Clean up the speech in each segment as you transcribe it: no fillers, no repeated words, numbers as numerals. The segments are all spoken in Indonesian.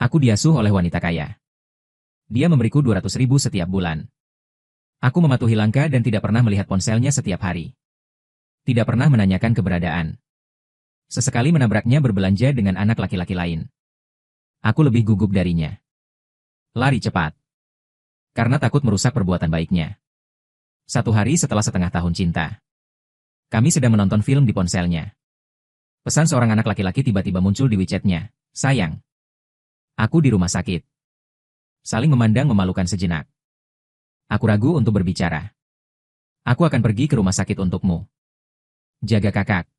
Aku diasuh oleh wanita kaya. Dia memberiku 200.000 setiap bulan. Aku mematuhi langkah dan tidak pernah melihat ponselnya setiap hari. Tidak pernah menanyakan keberadaan. Sesekali menabraknya berbelanja dengan anak laki-laki lain. Aku lebih gugup darinya. Lari cepat. Karena takut merusak perbuatan baiknya. Satu hari setelah setengah tahun cinta. Kami sedang menonton film di ponselnya. Pesan seorang anak laki-laki tiba-tiba muncul di WeChat-nya. Sayang. Aku di rumah sakit. Saling memandang memalukan sejenak. Aku ragu untuk berbicara. Aku akan pergi ke rumah sakit untukmu. Jaga kakak.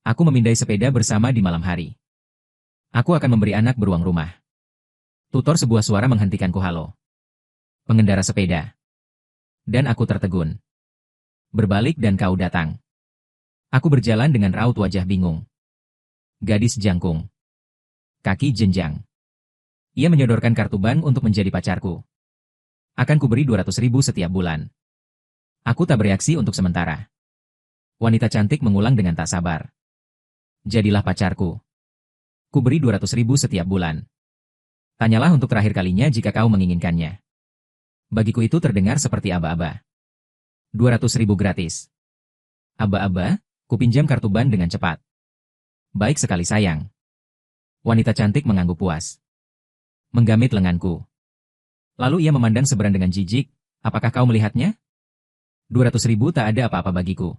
Aku memindai sepeda bersama di malam hari. Aku akan memberi anak beruang rumah. Tutor sebuah suara menghentikanku. Halo. Pengendara sepeda. Dan aku tertegun. Berbalik dan kau datang. Aku berjalan dengan raut wajah bingung. Gadis jangkung. Kaki jenjang. Ia menyodorkan kartu bank untuk menjadi pacarku. Akan kuberi 200.000 setiap bulan. Aku tak bereaksi untuk sementara. Wanita cantik mengulang dengan tak sabar. Jadilah pacarku. Kuberi 200.000 setiap bulan. Tanyalah untuk terakhir kalinya jika kau menginginkannya. Bagiku itu terdengar seperti aba-aba. 200.000 gratis. Aba-aba, kupinjam kartu bank dengan cepat. Baik sekali sayang. Wanita cantik mengangguk puas. Menggamit lenganku. Lalu ia memandang seberang dengan jijik, apakah kau melihatnya? 200.000 tak ada apa-apa bagiku.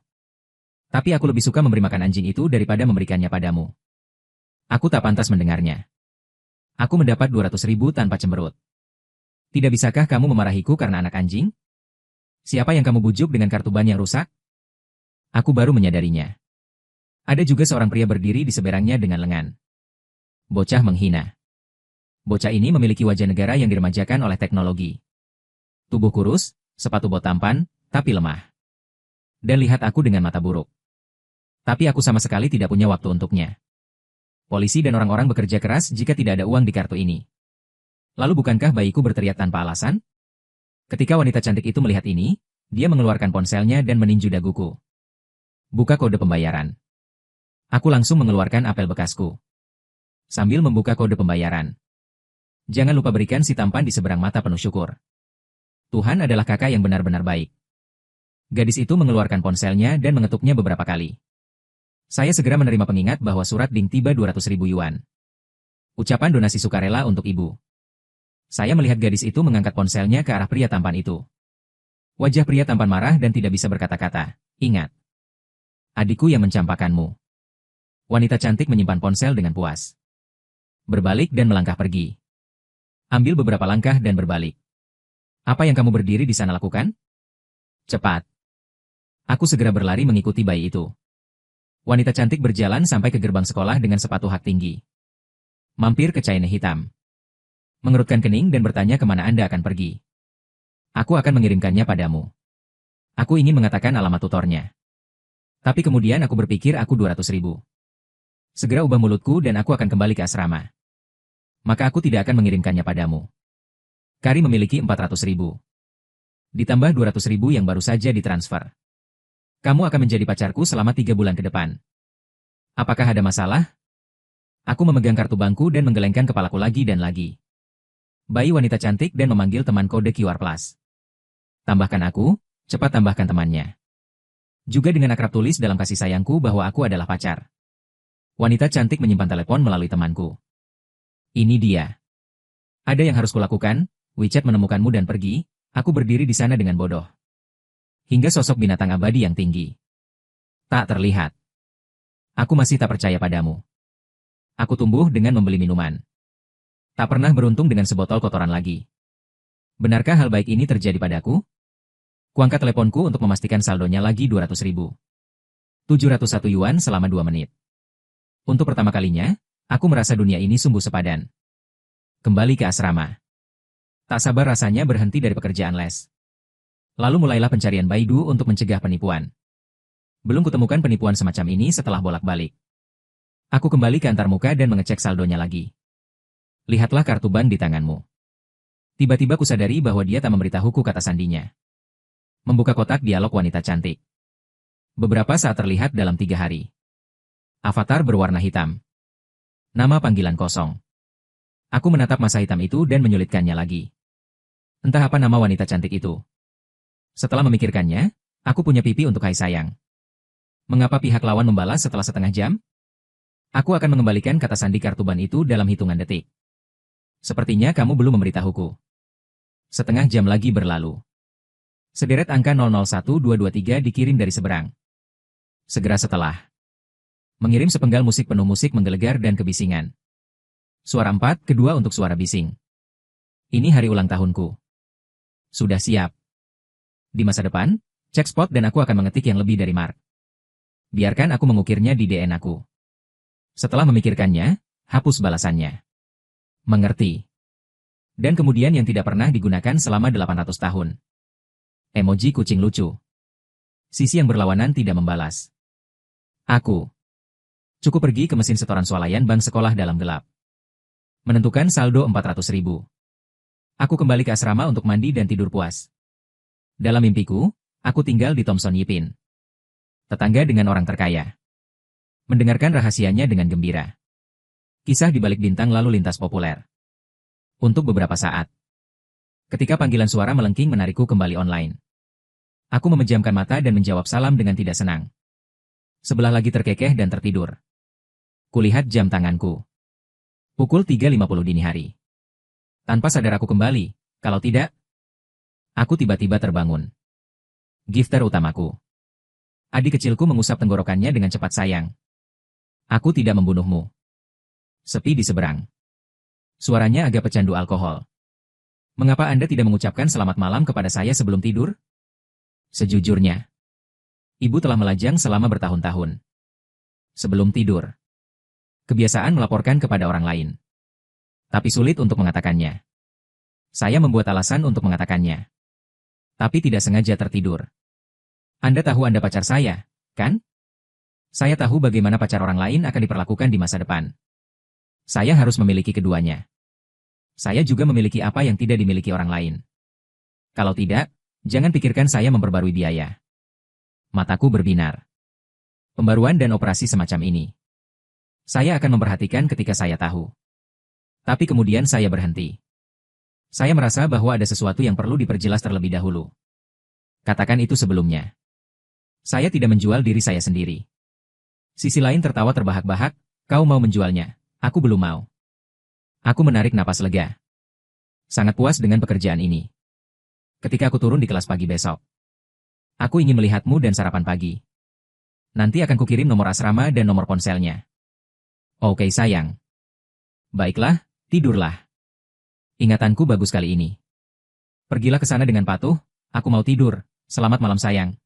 Tapi aku lebih suka memberi makan anjing itu daripada memberikannya padamu. Aku tak pantas mendengarnya. Aku mendapat 200.000 tanpa cemberut. Tidak bisakah kamu memarahiku karena anak anjing? Siapa yang kamu bujuk dengan kartu ban yang rusak? Aku baru menyadarinya. Ada juga seorang pria berdiri di seberangnya dengan lengan. Bocah menghina. Bocah ini memiliki wajah negara yang diremajakan oleh teknologi. Tubuh kurus, sepatu bot tampan, tapi lemah. Dan lihat aku dengan mata buruk. Tapi aku sama sekali tidak punya waktu untuknya. Polisi dan orang-orang bekerja keras jika tidak ada uang di kartu ini. Lalu bukankah bayiku berteriak tanpa alasan? Ketika wanita cantik itu melihat ini, dia mengeluarkan ponselnya dan meninju daguku. Buka kode pembayaran. Aku langsung mengeluarkan apel bekasku. Sambil membuka kode pembayaran. Jangan lupa berikan si tampan di seberang mata penuh syukur. Tuhan adalah kakak yang benar-benar baik. Gadis itu mengeluarkan ponselnya dan mengetuknya beberapa kali. Saya segera menerima pengingat bahwa surat ding tiba 200.000 yuan. Ucapan donasi sukarela untuk ibu. Saya melihat gadis itu mengangkat ponselnya ke arah pria tampan itu. Wajah pria tampan marah dan tidak bisa berkata-kata. Ingat. Adikku yang mencampakkanmu. Wanita cantik menyimpan ponsel dengan puas. Berbalik dan melangkah pergi. Ambil beberapa langkah dan berbalik. Apa yang kamu berdiri di sana lakukan? Cepat. Aku segera berlari mengikuti bayi itu. Wanita cantik berjalan sampai ke gerbang sekolah dengan sepatu hak tinggi. Mampir ke China hitam. Mengerutkan kening dan bertanya kemana Anda akan pergi. Aku akan mengirimkannya padamu. Aku ingin mengatakan alamat tutornya. Tapi kemudian aku berpikir aku 200.000. Segera ubah mulutku dan aku akan kembali ke asrama. Maka aku tidak akan mengirimkannya padamu. Kari memiliki 400.000. Ditambah 200.000 yang baru saja ditransfer. Kamu akan menjadi pacarku selama 3 bulan ke depan. Apakah ada masalah? Aku memegang kartu bankku dan menggelengkan kepalaku lagi dan lagi. Bayi wanita cantik dan memanggil teman kode QR+. Tambahkan aku, cepat tambahkan temannya. Juga dengan akrab tulis dalam kasih sayangku bahwa aku adalah pacar. Wanita cantik menyimpan telepon melalui temanku. Ini dia. Ada yang harus kulakukan, WeChat menemukanmu dan pergi, aku berdiri di sana dengan bodoh. Hingga sosok binatang abadi yang tinggi. Tak terlihat. Aku masih tak percaya padamu. Aku tumbuh dengan membeli minuman. Tak pernah beruntung dengan sebotol kotoran lagi. Benarkah hal baik ini terjadi padaku? Kuangkat teleponku untuk memastikan saldonya lagi 200.000. 701 yuan selama 2 menit. Untuk pertama kalinya, aku merasa dunia ini sungguh sepadan. Kembali ke asrama. Tak sabar rasanya berhenti dari pekerjaan les. Lalu mulailah pencarian Baidu untuk mencegah penipuan. Belum kutemukan penipuan semacam ini setelah bolak-balik. Aku kembali ke antarmuka dan mengecek saldonya lagi. Lihatlah kartu bank di tanganmu. Tiba-tiba kusadari bahwa dia tak memberitahuku kata sandinya. Membuka kotak dialog wanita cantik. Beberapa saat terlihat dalam 3 hari. Avatar berwarna hitam. Nama panggilan kosong. Aku menatap masa hitam itu dan menyulitkannya lagi. Entah apa nama wanita cantik itu. Setelah memikirkannya, aku punya pipi untuk hai sayang. Mengapa pihak lawan membalas setelah setengah jam? Aku akan mengembalikan kata sandi kartu ban itu dalam hitungan detik. Sepertinya kamu belum memberitahuku. Setengah jam lagi berlalu. Sederet angka 001223 dikirim dari seberang. Segera setelah. Mengirim sepenggal musik penuh musik menggelegar dan kebisingan. Suara 4, kedua untuk suara bising. Ini hari ulang tahunku. Sudah siap. Di masa depan, cek spot dan aku akan mengetik yang lebih dari Mark. Biarkan aku mengukirnya di DN aku. Setelah memikirkannya, hapus balasannya. Mengerti. Dan kemudian yang tidak pernah digunakan selama 800 tahun. Emoji kucing lucu. Sisi yang berlawanan tidak membalas. Aku. Cukup pergi ke mesin setoran swalayan bank sekolah dalam gelap. Menentukan saldo 400.000. Aku kembali ke asrama untuk mandi dan tidur puas. Dalam mimpiku, aku tinggal di Thomson Yipin. Tetangga dengan orang terkaya. Mendengarkan rahasianya dengan gembira. Kisah di balik bintang lalu lintas populer. Untuk beberapa saat. Ketika panggilan suara melengking menarikku kembali online. Aku memejamkan mata dan menjawab salam dengan tidak senang. Sebelah lagi terkekeh dan tertidur. Kulihat jam tanganku. Pukul 3.50 dini hari. Tanpa sadar aku kembali, kalau tidak, aku tiba-tiba terbangun. Gifter utamaku. Adik kecilku mengusap tenggorokannya dengan cepat sayang. Aku tidak membunuhmu. Sepi di seberang. Suaranya agak pecandu alkohol. Mengapa Anda tidak mengucapkan selamat malam kepada saya sebelum tidur? Sejujurnya, ibu telah melajang selama bertahun-tahun. Sebelum tidur. Kebiasaan melaporkan kepada orang lain. Tapi sulit untuk mengatakannya. Saya membuat alasan untuk mengatakannya. Tapi tidak sengaja tertidur. Anda tahu Anda pacar saya, kan? Saya tahu bagaimana pacar orang lain akan diperlakukan di masa depan. Saya harus memiliki keduanya. Saya juga memiliki apa yang tidak dimiliki orang lain. Kalau tidak, jangan pikirkan saya memperbarui biaya. Mataku berbinar. Pembaruan dan operasi semacam ini. Saya akan memperhatikan ketika saya tahu. Tapi kemudian saya berhenti. Saya merasa bahwa ada sesuatu yang perlu diperjelas terlebih dahulu. Katakan itu sebelumnya. Saya tidak menjual diri saya sendiri. Sisi lain tertawa terbahak-bahak, kau mau menjualnya, aku belum mau. Aku menarik napas lega. Sangat puas dengan pekerjaan ini. Ketika aku turun di kelas pagi besok. Aku ingin melihatmu dan sarapan pagi. Nanti akan kukirim nomor asrama dan nomor ponselnya. Oke sayang. Baiklah, tidurlah. Ingatanku bagus kali ini. Pergilah ke sana dengan patuh, aku mau tidur, selamat malam sayang.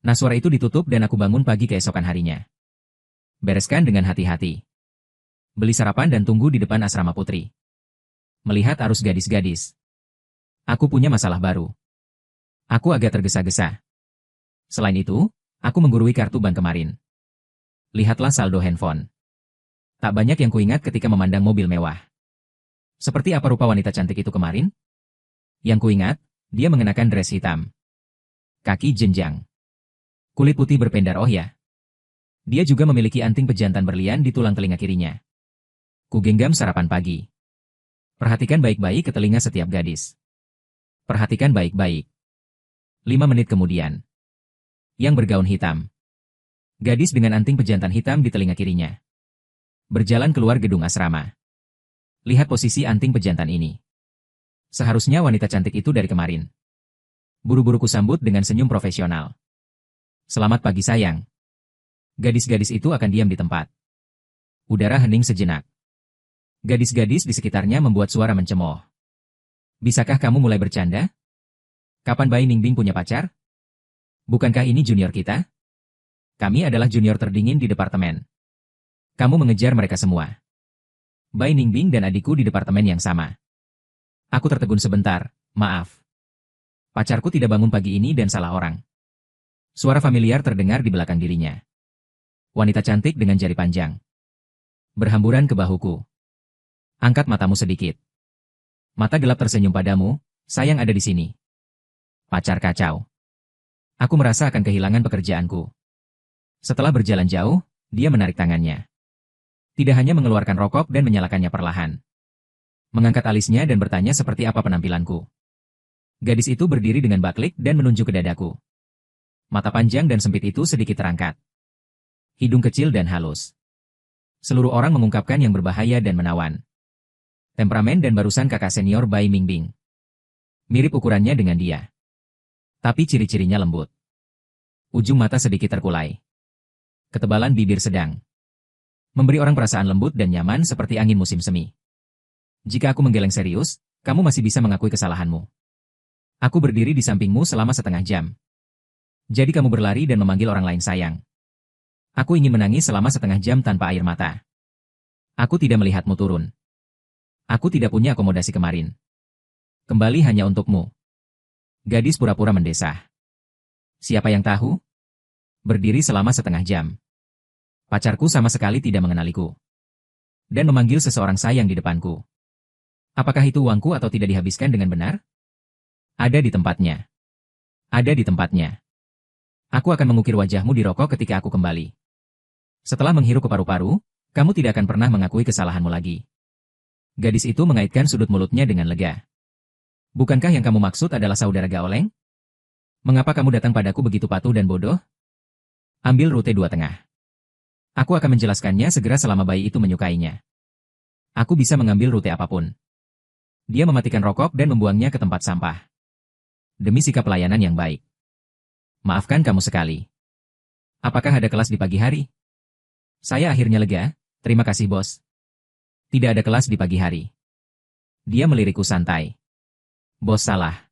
Nah suara itu ditutup dan aku bangun pagi keesokan harinya. Bereskan dengan hati-hati. Beli sarapan dan tunggu di depan asrama putri. Melihat arus gadis-gadis. Aku punya masalah baru. Aku agak tergesa-gesa. Selain itu, aku menggurui kartu bank kemarin. Lihatlah saldo handphone. Tak banyak yang kuingat ketika memandang mobil mewah. Seperti apa rupa wanita cantik itu kemarin? Yang kuingat, dia mengenakan dress hitam. Kaki jenjang. Kulit putih berpendar oh ya. Dia juga memiliki anting pejantan berlian di tulang telinga kirinya. Kugenggam sarapan pagi. Perhatikan baik-baik ke telinga setiap gadis. Perhatikan baik-baik. 5 menit kemudian. Yang bergaun hitam. Gadis dengan anting pejantan hitam di telinga kirinya. Berjalan keluar gedung asrama. Lihat posisi anting pejantan ini. Seharusnya wanita cantik itu dari kemarin. Buru-buru kusambut dengan senyum profesional. Selamat pagi sayang. Gadis-gadis itu akan diam di tempat. Udara hening sejenak. Gadis-gadis di sekitarnya membuat suara mencemooh. Bisakah kamu mulai bercanda? Kapan Bai Ningbing punya pacar? Bukankah ini junior kita? Kami adalah junior terdingin di departemen. Kamu mengejar mereka semua. Bai Ningbing dan adikku di departemen yang sama. Aku tertegun sebentar, maaf. Pacarku tidak bangun pagi ini dan salah orang. Suara familiar terdengar di belakang dirinya. Wanita cantik dengan jari panjang. Berhamburan ke bahuku. Angkat matamu sedikit. Mata gelap tersenyum padamu, sayang ada di sini. Pacar kacau. Aku merasa akan kehilangan pekerjaanku. Setelah berjalan jauh, dia menarik tangannya. Tidak hanya mengeluarkan rokok dan menyalakannya perlahan. Mengangkat alisnya dan bertanya seperti apa penampilanku. Gadis itu berdiri dengan baklik dan menunjuk ke dadaku. Mata panjang dan sempit itu sedikit terangkat. Hidung kecil dan halus. Seluruh orang mengungkapkan yang berbahaya dan menawan. Temperamen dan barusan kakak senior Bai Mingbing. Mirip ukurannya dengan dia. Tapi ciri-cirinya lembut. Ujung mata sedikit terkulai. Ketebalan bibir sedang. Memberi orang perasaan lembut dan nyaman seperti angin musim semi. Jika aku menggeleng serius, kamu masih bisa mengakui kesalahanmu. Aku berdiri di sampingmu selama setengah jam. Jadi kamu berlari dan memanggil orang lain sayang. Aku ingin menangis selama setengah jam tanpa air mata. Aku tidak melihatmu turun. Aku tidak punya akomodasi kemarin. Kembali hanya untukmu. Gadis pura-pura mendesah. Siapa yang tahu? Berdiri selama setengah jam. Pacarku sama sekali tidak mengenaliku. Dan memanggil seseorang sayang di depanku. Apakah itu uangku atau tidak dihabiskan dengan benar? Ada di tempatnya. Ada di tempatnya. Aku akan mengukir wajahmu di rokok ketika aku kembali. Setelah menghirup ke paru-paru, kamu tidak akan pernah mengakui kesalahanmu lagi. Gadis itu mengaitkan sudut mulutnya dengan lega. Bukankah yang kamu maksud adalah saudara Gaoleng? Mengapa kamu datang padaku begitu patuh dan bodoh? Ambil rute 2,5. Aku akan menjelaskannya segera selama bayi itu menyukainya. Aku bisa mengambil rute apapun. Dia mematikan rokok dan membuangnya ke tempat sampah. Demi sikap pelayanan yang baik. Maafkan kamu sekali. Apakah ada kelas di pagi hari? Saya akhirnya lega, terima kasih bos. Tidak ada kelas di pagi hari. Dia melirikku santai. Bos salah.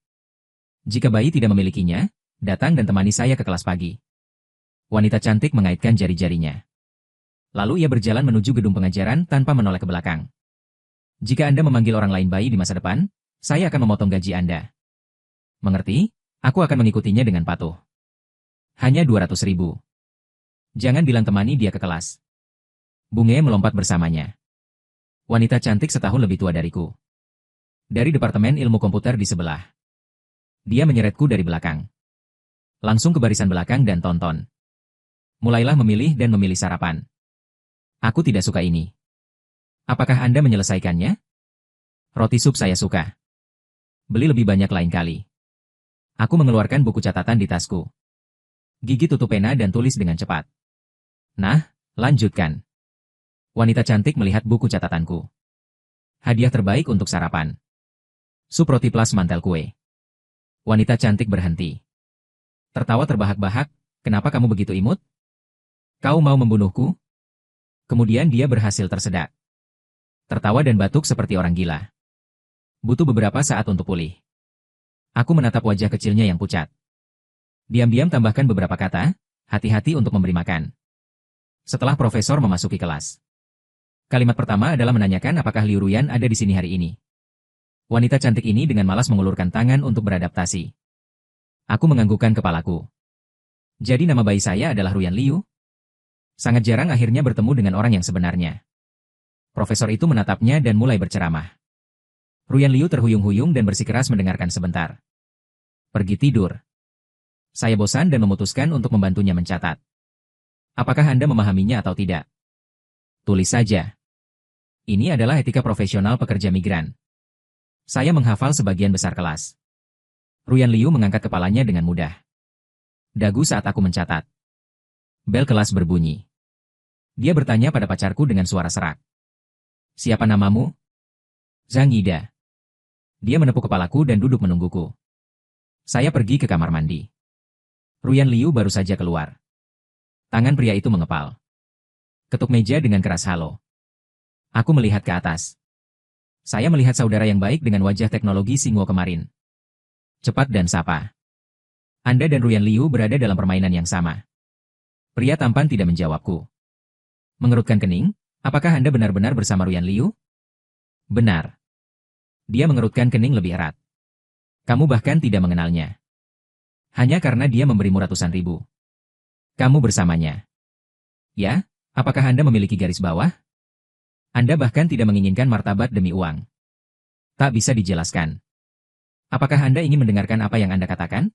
Jika bayi tidak memilikinya, datang dan temani saya ke kelas pagi. Wanita cantik mengaitkan jari-jarinya. Lalu ia berjalan menuju gedung pengajaran tanpa menoleh ke belakang. Jika Anda memanggil orang lain bayi di masa depan, saya akan memotong gaji Anda. Mengerti? Aku akan mengikutinya dengan patuh. Hanya 200.000. Jangan bilang temani dia ke kelas. Bunge melompat bersamanya. Wanita cantik setahun lebih tua dariku. Dari Departemen Ilmu Komputer di sebelah. Dia menyeretku dari belakang. Langsung ke barisan belakang dan tonton. Mulailah memilih dan memilih sarapan. Aku tidak suka ini. Apakah Anda menyelesaikannya? Roti sup saya suka. Beli lebih banyak lain kali. Aku mengeluarkan buku catatan di tasku. Gigi tutup pena dan tulis dengan cepat. Nah, lanjutkan. Wanita cantik melihat buku catatanku. Hadiah terbaik untuk sarapan. Sup roti plus mantel kue. Wanita cantik berhenti. Tertawa terbahak-bahak, kenapa kamu begitu imut? Kau mau membunuhku? Kemudian dia berhasil tersedak. Tertawa dan batuk seperti orang gila. Butuh beberapa saat untuk pulih. Aku menatap wajah kecilnya yang pucat. Diam-diam tambahkan beberapa kata, hati-hati untuk memberi makan. Setelah profesor memasuki kelas. Kalimat pertama adalah menanyakan apakah Liu Ruyan ada di sini hari ini. Wanita cantik ini dengan malas mengulurkan tangan untuk beradaptasi. Aku menganggukkan kepalaku. Jadi nama bayi saya adalah Ruyan Liu? Sangat jarang akhirnya bertemu dengan orang yang sebenarnya. Profesor itu menatapnya dan mulai berceramah. Ruyan Liu terhuyung-huyung dan bersikeras mendengarkan sebentar. Pergi tidur. Saya bosan dan memutuskan untuk membantunya mencatat. Apakah Anda memahaminya atau tidak? Tulis saja. Ini adalah etika profesional pekerja migran. Saya menghafal sebagian besar kelas. Ruyan Liu mengangkat kepalanya dengan mudah. Dagu saat aku mencatat. Bel kelas berbunyi. Dia bertanya pada pacarku dengan suara serak. Siapa namamu? Zhang Yida. Dia menepuk kepalaku dan duduk menungguku. Saya pergi ke kamar mandi. Ruyan Liu baru saja keluar. Tangan pria itu mengepal. Ketuk meja dengan keras halo. Aku melihat ke atas. Saya melihat saudara yang baik dengan wajah teknologi Singuo kemarin. Cepat dan sapa. Anda dan Ruyan Liu berada dalam permainan yang sama. Pria tampan tidak menjawabku. Mengerutkan kening, apakah Anda benar-benar bersama Ruyan Liu? Benar. Dia mengerutkan kening lebih erat. Kamu bahkan tidak mengenalnya. Hanya karena dia memberimu ratusan ribu. Kamu bersamanya. Ya, apakah Anda memiliki garis bawah? Anda bahkan tidak menginginkan martabat demi uang. Tak bisa dijelaskan. Apakah Anda ingin mendengarkan apa yang Anda katakan?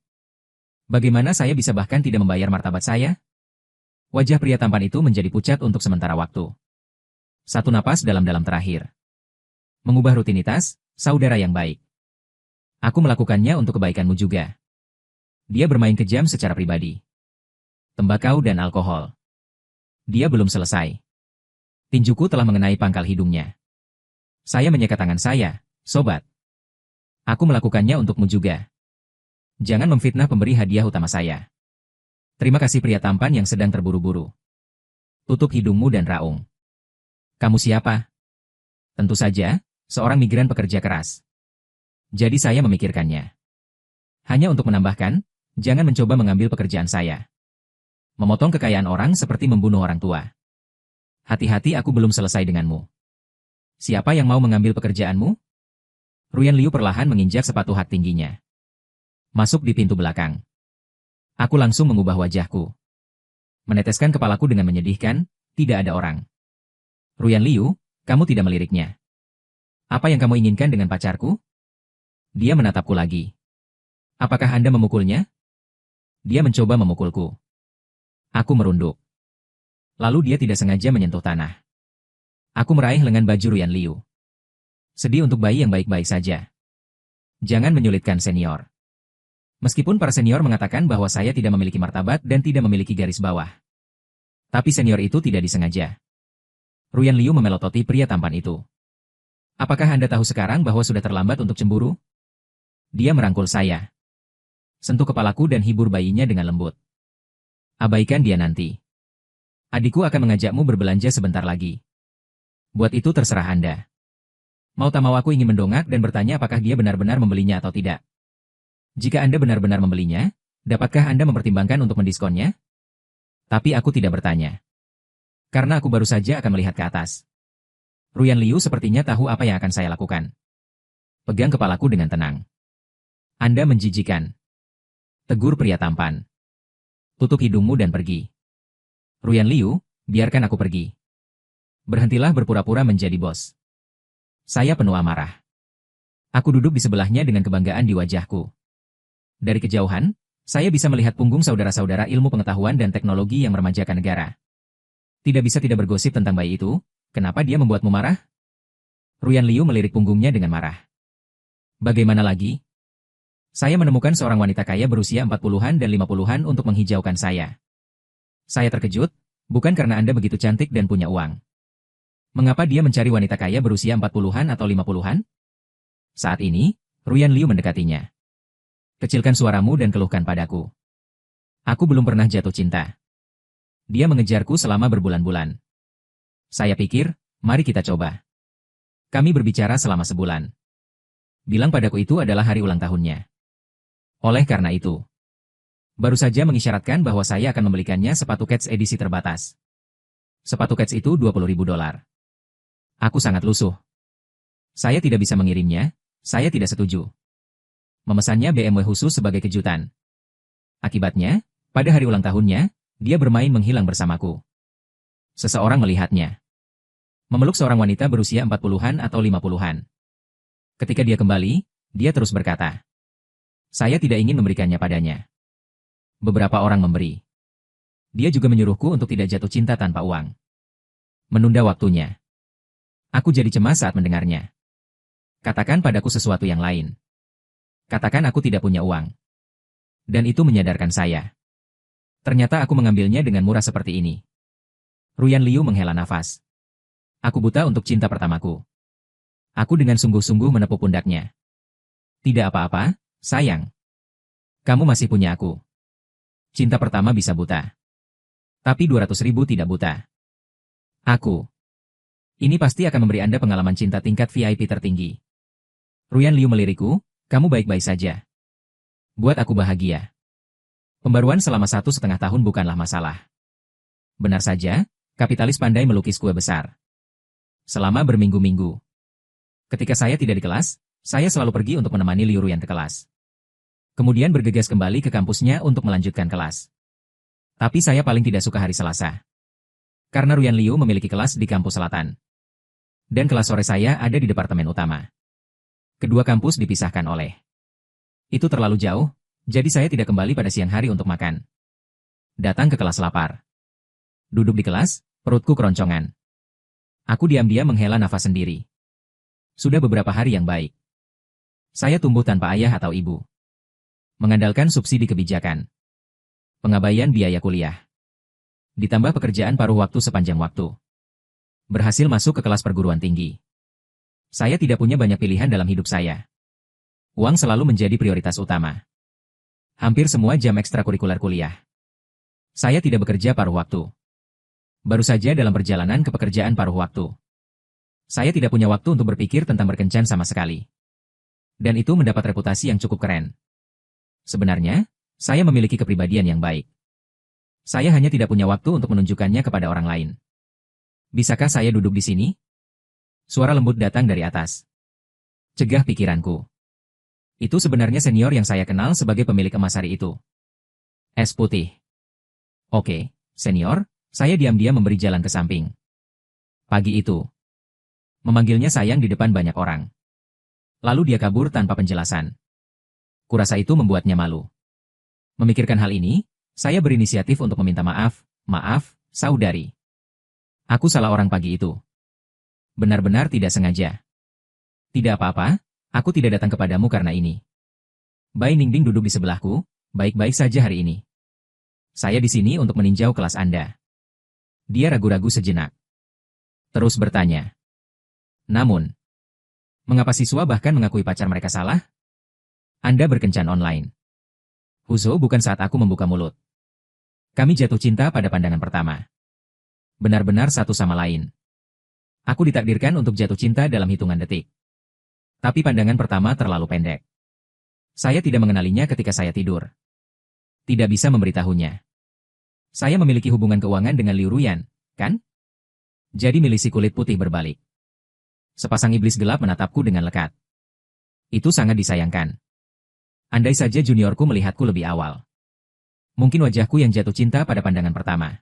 Bagaimana saya bisa bahkan tidak membayar martabat saya? Wajah pria tampan itu menjadi pucat untuk sementara waktu. Satu napas dalam-dalam terakhir. Mengubah rutinitas, saudara yang baik. Aku melakukannya untuk kebaikanmu juga. Dia bermain kejam secara pribadi. Tembakau dan alkohol. Dia belum selesai. Tinjuku telah mengenai pangkal hidungnya. Saya menyeka tangan saya, sobat. Aku melakukannya untukmu juga. Jangan memfitnah pemberi hadiah utama saya. Terima kasih pria tampan yang sedang terburu-buru. Tutup hidungmu dan raung. Kamu siapa? Tentu saja, seorang migran pekerja keras. Jadi saya memikirkannya. Hanya untuk menambahkan, jangan mencoba mengambil pekerjaan saya. Memotong kekayaan orang seperti membunuh orang tua. Hati-hati, aku belum selesai denganmu. Siapa yang mau mengambil pekerjaanmu? Ruyan Liu perlahan menginjak sepatu hak tingginya. Masuk di pintu belakang. Aku langsung mengubah wajahku. Meneteskan kepalaku dengan menyedihkan, tidak ada orang. Ruyan Liu, kamu tidak meliriknya. Apa yang kamu inginkan dengan pacarku? Dia menatapku lagi. Apakah Anda memukulnya? Dia mencoba memukulku. Aku merunduk. Lalu dia tidak sengaja menyentuh tanah. Aku meraih lengan baju Ruyan Liu. Sedih untuk bayi yang baik-baik saja. Jangan menyulitkan senior. Meskipun para senior mengatakan bahwa saya tidak memiliki martabat dan tidak memiliki garis bawah. Tapi senior itu tidak disengaja. Ruyan Liu memelototi pria tampan itu. Apakah Anda tahu sekarang bahwa sudah terlambat untuk cemburu? Dia merangkul saya. Sentuh kepalaku dan hibur bayinya dengan lembut. Abaikan dia nanti. Adikku akan mengajakmu berbelanja sebentar lagi. Buat itu terserah Anda. Mau tak mau aku ingin mendongak dan bertanya apakah dia benar-benar membelinya atau tidak. Jika Anda benar-benar membelinya, dapatkah Anda mempertimbangkan untuk mendiskonnya? Tapi aku tidak bertanya. Karena aku baru saja akan melihat ke atas. Ruyan Liu sepertinya tahu apa yang akan saya lakukan. Pegang kepalaku dengan tenang. Anda menjijikan. Tegur pria tampan. Tutup hidungmu dan pergi. Ruyan Liu, biarkan aku pergi. Berhentilah berpura-pura menjadi bos. Saya penuh amarah. Aku duduk di sebelahnya dengan kebanggaan di wajahku. Dari kejauhan, saya bisa melihat punggung saudara-saudara ilmu pengetahuan dan teknologi yang meremajakan negara. Tidak bisa tidak bergosip tentang bayi itu, kenapa dia membuatmu marah? Ruyan Liu melirik punggungnya dengan marah. Bagaimana lagi? Saya menemukan seorang wanita kaya berusia 40-an dan 50-an untuk menghijaukan saya. Saya terkejut, bukan karena Anda begitu cantik dan punya uang. Mengapa dia mencari wanita kaya berusia 40-an atau 50-an? Saat ini, Ruyan Liu mendekatinya. Kecilkan suaramu dan keluhkan padaku. Aku belum pernah jatuh cinta. Dia mengejarku selama berbulan-bulan. Saya pikir, mari kita coba. Kami berbicara selama sebulan. Bilang padaku itu adalah hari ulang tahunnya. Oleh karena itu, baru saja mengisyaratkan bahwa saya akan membelikannya sepatu Keds edisi terbatas. Sepatu Keds itu $20.000. Aku sangat lusuh. Saya tidak bisa mengirimnya, saya tidak setuju. Memesannya BMW khusus sebagai kejutan. Akibatnya, pada hari ulang tahunnya, dia bermain menghilang bersamaku. Seseorang melihatnya. Memeluk seorang wanita berusia 40-an atau 50-an. Ketika dia kembali, dia terus berkata, saya tidak ingin memberikannya padanya. Beberapa orang memberi. Dia juga menyuruhku untuk tidak jatuh cinta tanpa uang. Menunda waktunya. Aku jadi cemas saat mendengarnya. Katakan padaku sesuatu yang lain. Katakan aku tidak punya uang. Dan itu menyadarkan saya. Ternyata aku mengambilnya dengan murah seperti ini. Ruyan Liu menghela nafas. Aku buta untuk cinta pertamaku. Aku dengan sungguh-sungguh menepuk pundaknya. Tidak apa-apa, sayang. Kamu masih punya aku. Cinta pertama bisa buta. Tapi 200.000 tidak buta. Aku. Ini pasti akan memberi Anda pengalaman cinta tingkat VIP tertinggi. Ruyan Liu melirikku. Kamu baik-baik saja. Buat aku bahagia. Pembaruan selama 1,5 tahun bukanlah masalah. Benar saja, kapitalis pandai melukis kue besar. Selama berminggu-minggu. Ketika saya tidak di kelas, saya selalu pergi untuk menemani Liu Ruyan ke kelas. Kemudian bergegas kembali ke kampusnya untuk melanjutkan kelas. Tapi saya paling tidak suka hari Selasa. Karena Ruyan Liu memiliki kelas di kampus selatan. Dan kelas sore saya ada di departemen utama. Kedua kampus dipisahkan oleh. Itu terlalu jauh, jadi saya tidak kembali pada siang hari untuk makan. Datang ke kelas lapar. Duduk di kelas, perutku keroncongan. Aku diam-diam menghela nafas sendiri. Sudah beberapa hari yang baik. Saya tumbuh tanpa ayah atau ibu. Mengandalkan subsidi kebijakan. Pengabaian biaya kuliah. Ditambah pekerjaan paruh waktu sepanjang waktu. Berhasil masuk ke kelas perguruan tinggi. Saya tidak punya banyak pilihan dalam hidup saya. Uang selalu menjadi prioritas utama. Hampir semua jam ekstrakurikuler kuliah. Saya tidak bekerja paruh waktu. Baru saja dalam perjalanan ke pekerjaan paruh waktu. Saya tidak punya waktu untuk berpikir tentang berkencan sama sekali. Dan itu mendapat reputasi yang cukup keren. Sebenarnya, saya memiliki kepribadian yang baik. Saya hanya tidak punya waktu untuk menunjukkannya kepada orang lain. Bisakah saya duduk di sini? Suara lembut datang dari atas. Cegah pikiranku. Itu sebenarnya senior yang saya kenal sebagai pemilik emas hari itu. Es putih. Oke, senior, saya diam-diam memberi jalan ke samping. Pagi itu. Memanggilnya sayang di depan banyak orang. Lalu dia kabur tanpa penjelasan. Kurasa itu membuatnya malu. Memikirkan hal ini, saya berinisiatif untuk meminta maaf, saudari. Aku salah orang pagi itu. Benar-benar tidak sengaja. Tidak apa-apa, aku tidak datang kepadamu karena ini. Bai Ningbing duduk di sebelahku, baik-baik saja hari ini. Saya di sini untuk meninjau kelas Anda. Dia ragu-ragu sejenak. Terus bertanya. Namun, mengapa siswa bahkan mengakui pacar mereka salah? Anda berkencan online. Huzo, bukan saat aku membuka mulut. Kami jatuh cinta pada pandangan pertama. Benar-benar satu sama lain. Aku ditakdirkan untuk jatuh cinta dalam hitungan detik. Tapi pandangan pertama terlalu pendek. Saya tidak mengenalinya ketika saya tidur. Tidak bisa memberitahunya. Saya memiliki hubungan keuangan dengan Liu Ruyan, kan? Jadi milisi kulit putih berbalik. Sepasang iblis gelap menatapku dengan lekat. Itu sangat disayangkan. Andai saja juniorku melihatku lebih awal. Mungkin wajahku yang jatuh cinta pada pandangan pertama.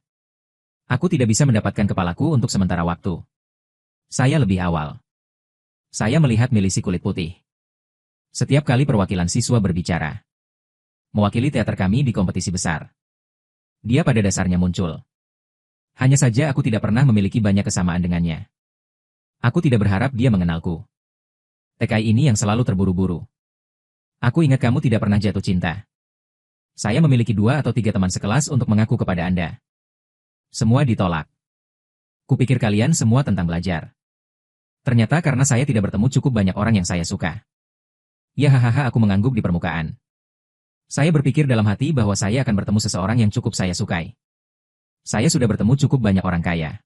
Aku tidak bisa mendapatkan kepalaku untuk sementara waktu. Saya lebih awal. Saya melihat milisi kulit putih. Setiap kali perwakilan siswa berbicara. Mewakili teater kami di kompetisi besar. Dia pada dasarnya muncul. Hanya saja aku tidak pernah memiliki banyak kesamaan dengannya. Aku tidak berharap dia mengenalku. TKI ini yang selalu terburu-buru. Aku ingat kamu tidak pernah jatuh cinta. Saya memiliki 2 atau 3 teman sekelas untuk mengaku kepada Anda. Semua ditolak. Kupikir kalian semua tentang belajar. Ternyata karena saya tidak bertemu cukup banyak orang yang saya suka. Ya hahaha, aku mengangguk di permukaan. Saya berpikir dalam hati bahwa saya akan bertemu seseorang yang cukup saya sukai. Saya sudah bertemu cukup banyak orang kaya.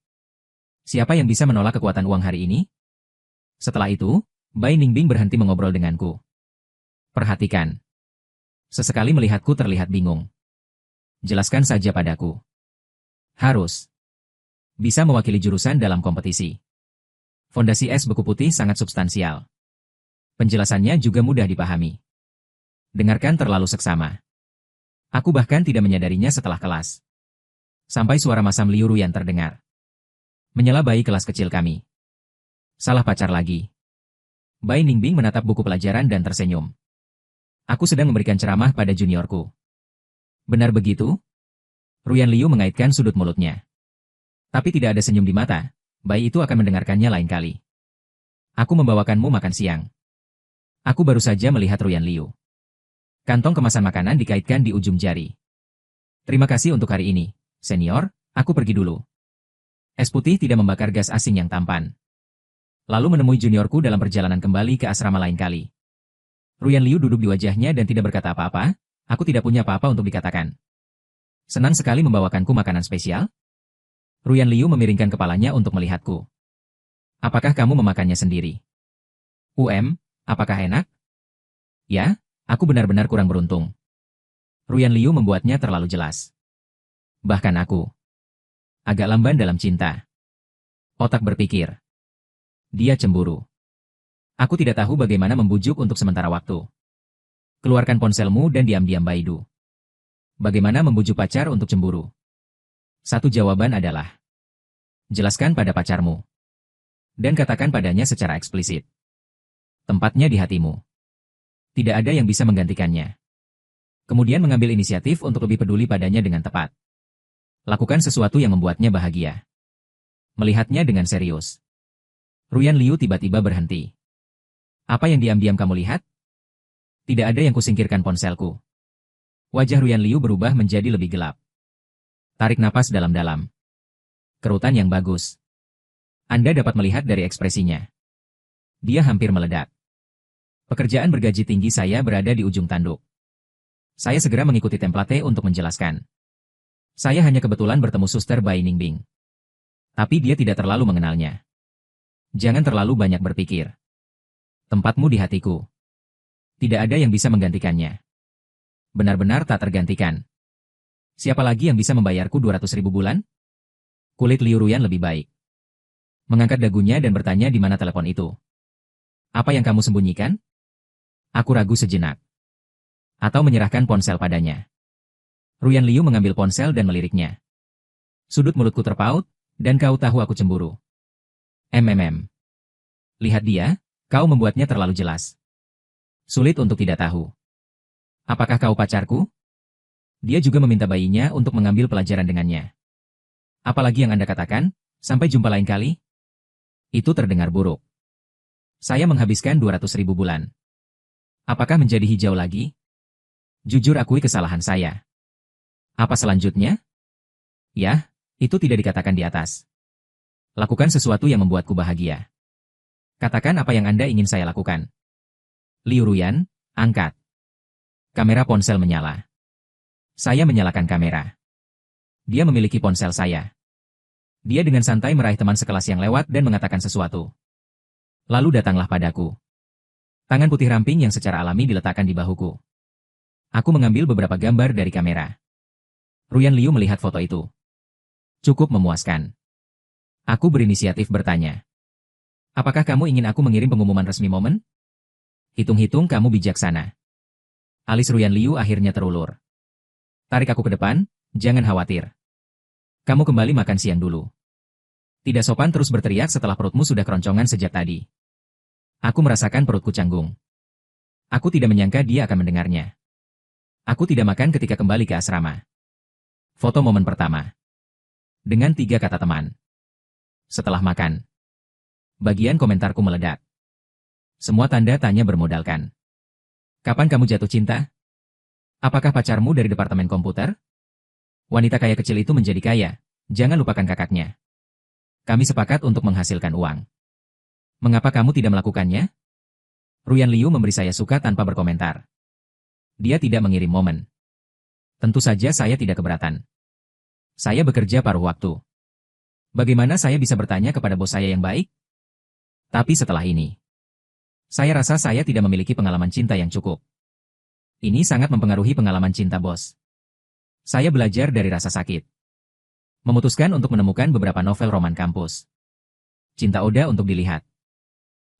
Siapa yang bisa menolak kekuatan uang hari ini? Setelah itu, Bai Ningbing berhenti mengobrol denganku. Perhatikan. Sesekali melihatku terlihat bingung. Jelaskan saja padaku. Harus. Bisa mewakili jurusan dalam kompetisi. Fondasi es beku putih sangat substansial. Penjelasannya juga mudah dipahami. Dengarkan terlalu seksama. Aku bahkan tidak menyadarinya setelah kelas. Sampai suara masam Liu Ruyan terdengar. Menyela bayi kelas kecil kami. Salah pacar lagi. Bai Ningbing menatap buku pelajaran dan tersenyum. Aku sedang memberikan ceramah pada juniorku. Benar begitu? Ruyan Liu mengaitkan sudut mulutnya. Tapi tidak ada senyum di mata, bayi itu akan mendengarkannya lain kali. Aku membawakanmu makan siang. Aku baru saja melihat Ruyan Liu. Kantong kemasan makanan dikaitkan di ujung jari. Terima kasih untuk hari ini, senior, aku pergi dulu. Es putih tidak membakar gas asing yang tampan. Lalu menemui juniorku dalam perjalanan kembali ke asrama lain kali. Ruyan Liu duduk di wajahnya dan tidak berkata apa-apa, aku tidak punya apa-apa untuk dikatakan. Senang sekali membawakanku makanan spesial? Ruyan Liu memiringkan kepalanya untuk melihatku. Apakah kamu memakannya sendiri? Apakah enak? Ya, aku benar-benar kurang beruntung. Ruyan Liu membuatnya terlalu jelas. Bahkan aku. Agak lamban dalam cinta. Otak berpikir. Dia cemburu. Aku tidak tahu bagaimana membujuk untuk sementara waktu. Keluarkan ponselmu dan diam-diam Baidu. Bagaimana membujuk pacar untuk cemburu? Satu jawaban adalah. Jelaskan pada pacarmu. Dan katakan padanya secara eksplisit. Tempatnya di hatimu. Tidak ada yang bisa menggantikannya. Kemudian mengambil inisiatif untuk lebih peduli padanya dengan tepat. Lakukan sesuatu yang membuatnya bahagia. Melihatnya dengan serius. Ruyan Liu tiba-tiba berhenti. Apa yang diam-diam kamu lihat? Tidak ada yang kusingkirkan ponselku. Wajah Ruyan Liu berubah menjadi lebih gelap. Tarik napas dalam-dalam. Kerutan yang bagus. Anda dapat melihat dari ekspresinya. Dia hampir meledak. Pekerjaan bergaji tinggi saya berada di ujung tanduk. Saya segera mengikuti template untuk menjelaskan. Saya hanya kebetulan bertemu Suster Bai Ningbing. Tapi dia tidak terlalu mengenalnya. Jangan terlalu banyak berpikir. Tempatmu di hatiku. Tidak ada yang bisa menggantikannya. Benar-benar tak tergantikan. Siapa lagi yang bisa membayarku 200.000 bulan? Kulit Liu Ruyan lebih baik. Mengangkat dagunya dan bertanya di mana telepon itu. Apa yang kamu sembunyikan? Aku ragu sejenak. Atau menyerahkan ponsel padanya. Ruyan Liu mengambil ponsel dan meliriknya. Sudut mulutku terpaut, dan kau tahu aku cemburu. Lihat dia, kau membuatnya terlalu jelas. Sulit untuk tidak tahu. Apakah kau pacarku? Dia juga meminta bayinya untuk mengambil pelajaran dengannya. Apalagi yang Anda katakan, sampai jumpa lain kali? Itu terdengar buruk. Saya menghabiskan 200.000 bulan. Apakah menjadi hijau lagi? Jujur akui kesalahan saya. Apa selanjutnya? Ya, itu tidak dikatakan di atas. Lakukan sesuatu yang membuatku bahagia. Katakan apa yang Anda ingin saya lakukan. Liu Ruyan, angkat. Kamera ponsel menyala. Saya menyalakan kamera. Dia memiliki ponsel saya. Dia dengan santai meraih teman sekelas yang lewat dan mengatakan sesuatu. Lalu datanglah padaku. Tangan putih ramping yang secara alami diletakkan di bahuku. Aku mengambil beberapa gambar dari kamera. Ruyan Liu melihat foto itu. Cukup memuaskan. Aku berinisiatif bertanya. Apakah kamu ingin aku mengirim pengumuman resmi momen? Hitung-hitung kamu bijaksana. Alis Ruyan Liu akhirnya terulur. Tarik aku ke depan, jangan khawatir. Kamu kembali makan siang dulu. Tidak sopan terus berteriak setelah perutmu sudah keroncongan sejak tadi. Aku merasakan perutku canggung. Aku tidak menyangka dia akan mendengarnya. Aku tidak makan ketika kembali ke asrama. Foto momen pertama. Dengan 3 kata teman. Setelah makan. Bagian komentarku meledak. Semua tanda tanya bermodalkan. Kapan kamu jatuh cinta? Apakah pacarmu dari departemen komputer? Wanita kaya kecil itu menjadi kaya, jangan lupakan kakaknya. Kami sepakat untuk menghasilkan uang. Mengapa kamu tidak melakukannya? Ruyan Liu memberi saya suka tanpa berkomentar. Dia tidak mengirim momen. Tentu saja saya tidak keberatan. Saya bekerja paruh waktu. Bagaimana saya bisa bertanya kepada bos saya yang baik? Tapi setelah ini, saya rasa saya tidak memiliki pengalaman cinta yang cukup. Ini sangat mempengaruhi pengalaman cinta bos. Saya belajar dari rasa sakit. Memutuskan untuk menemukan beberapa novel roman kampus. Cinta Oda untuk dilihat.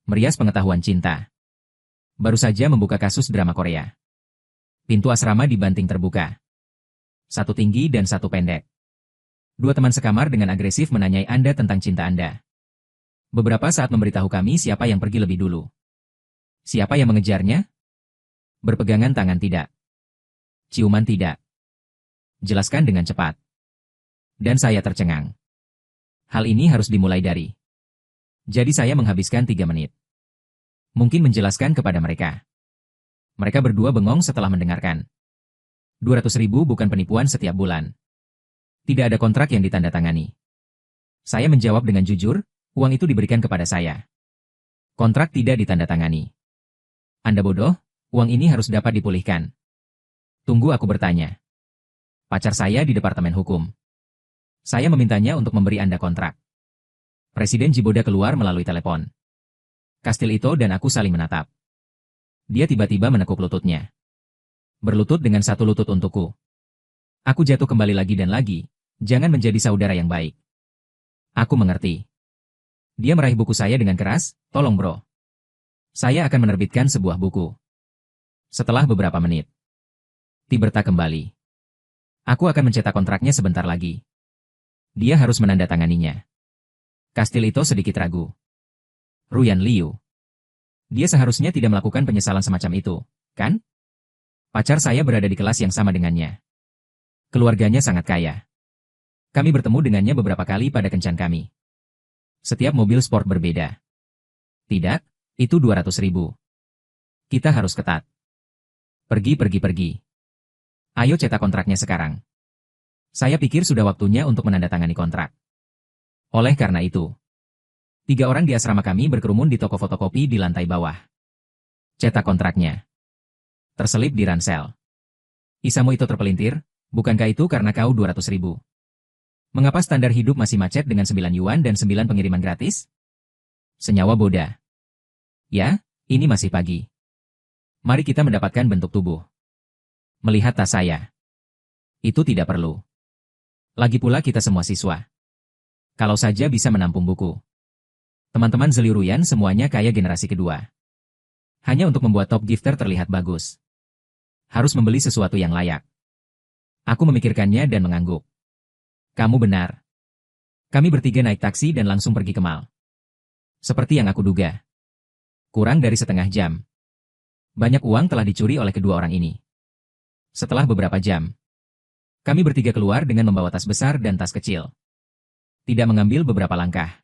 Merias pengetahuan cinta. Baru saja membuka kasus drama Korea. Pintu asrama dibanting terbuka. Satu tinggi dan satu pendek. 2 teman sekamar dengan agresif menanyai Anda tentang cinta Anda. Beberapa saat memberitahu kami siapa yang pergi lebih dulu. Siapa yang mengejarnya? Berpegangan tangan tidak. Ciuman tidak. Jelaskan dengan cepat. Dan saya tercengang. Hal ini harus dimulai dari. Jadi saya menghabiskan 3 menit. Mungkin menjelaskan kepada mereka. Mereka berdua bengong setelah mendengarkan. 200.000 bukan penipuan setiap bulan. Tidak ada kontrak yang ditandatangani. Saya menjawab dengan jujur, uang itu diberikan kepada saya. Kontrak tidak ditandatangani. Anda bodoh, uang ini harus dapat dipulihkan. Tunggu aku bertanya. Pacar saya di Departemen Hukum. Saya memintanya untuk memberi Anda kontrak. Presiden Jiboda keluar melalui telepon. Kastil Ito dan aku saling menatap. Dia tiba-tiba menekuk lututnya. Berlutut dengan satu lutut untukku. Aku jatuh kembali lagi dan lagi, jangan menjadi saudara yang baik. Aku mengerti. Dia meraih buku saya dengan keras, tolong bro. Saya akan menerbitkan sebuah buku. Setelah beberapa menit. Tiberta kembali. Aku akan mencetak kontraknya sebentar lagi. Dia harus menandatanganinya. Kastil Ito sedikit ragu. Ruyan Liu. Dia seharusnya tidak melakukan penyesalan semacam itu, kan? Pacar saya berada di kelas yang sama dengannya. Keluarganya sangat kaya. Kami bertemu dengannya beberapa kali pada kencan kami. Setiap mobil sport berbeda. Tidak, Itu 200.000. Kita harus ketat. Pergi. Ayo cetak kontraknya sekarang. Saya pikir sudah waktunya untuk menandatangani kontrak. Oleh karena itu, 3 orang di asrama kami berkerumun di toko fotokopi di lantai bawah. Cetak kontraknya. Terselip di ransel. Isamu itu terpelintir, bukankah itu karena kau 200.000? Mengapa standar hidup masih macet dengan 9 yuan dan 9 pengiriman gratis? Senyawa boda. Ya, ini masih pagi. Mari kita mendapatkan bentuk tubuh. Melihat tas saya. Itu tidak perlu. Lagi pula kita semua siswa. Kalau saja bisa menampung buku. Teman-teman Zeliuruyan semuanya kaya generasi kedua. Hanya untuk membuat top gifter terlihat bagus. Harus membeli sesuatu yang layak. Aku memikirkannya dan mengangguk. Kamu benar. Kami bertiga naik taksi dan langsung pergi ke mall. Seperti yang aku duga. Kurang dari setengah jam. Banyak uang telah dicuri oleh kedua orang ini. Setelah beberapa jam, kami bertiga keluar dengan membawa tas besar dan tas kecil. Tidak mengambil beberapa langkah.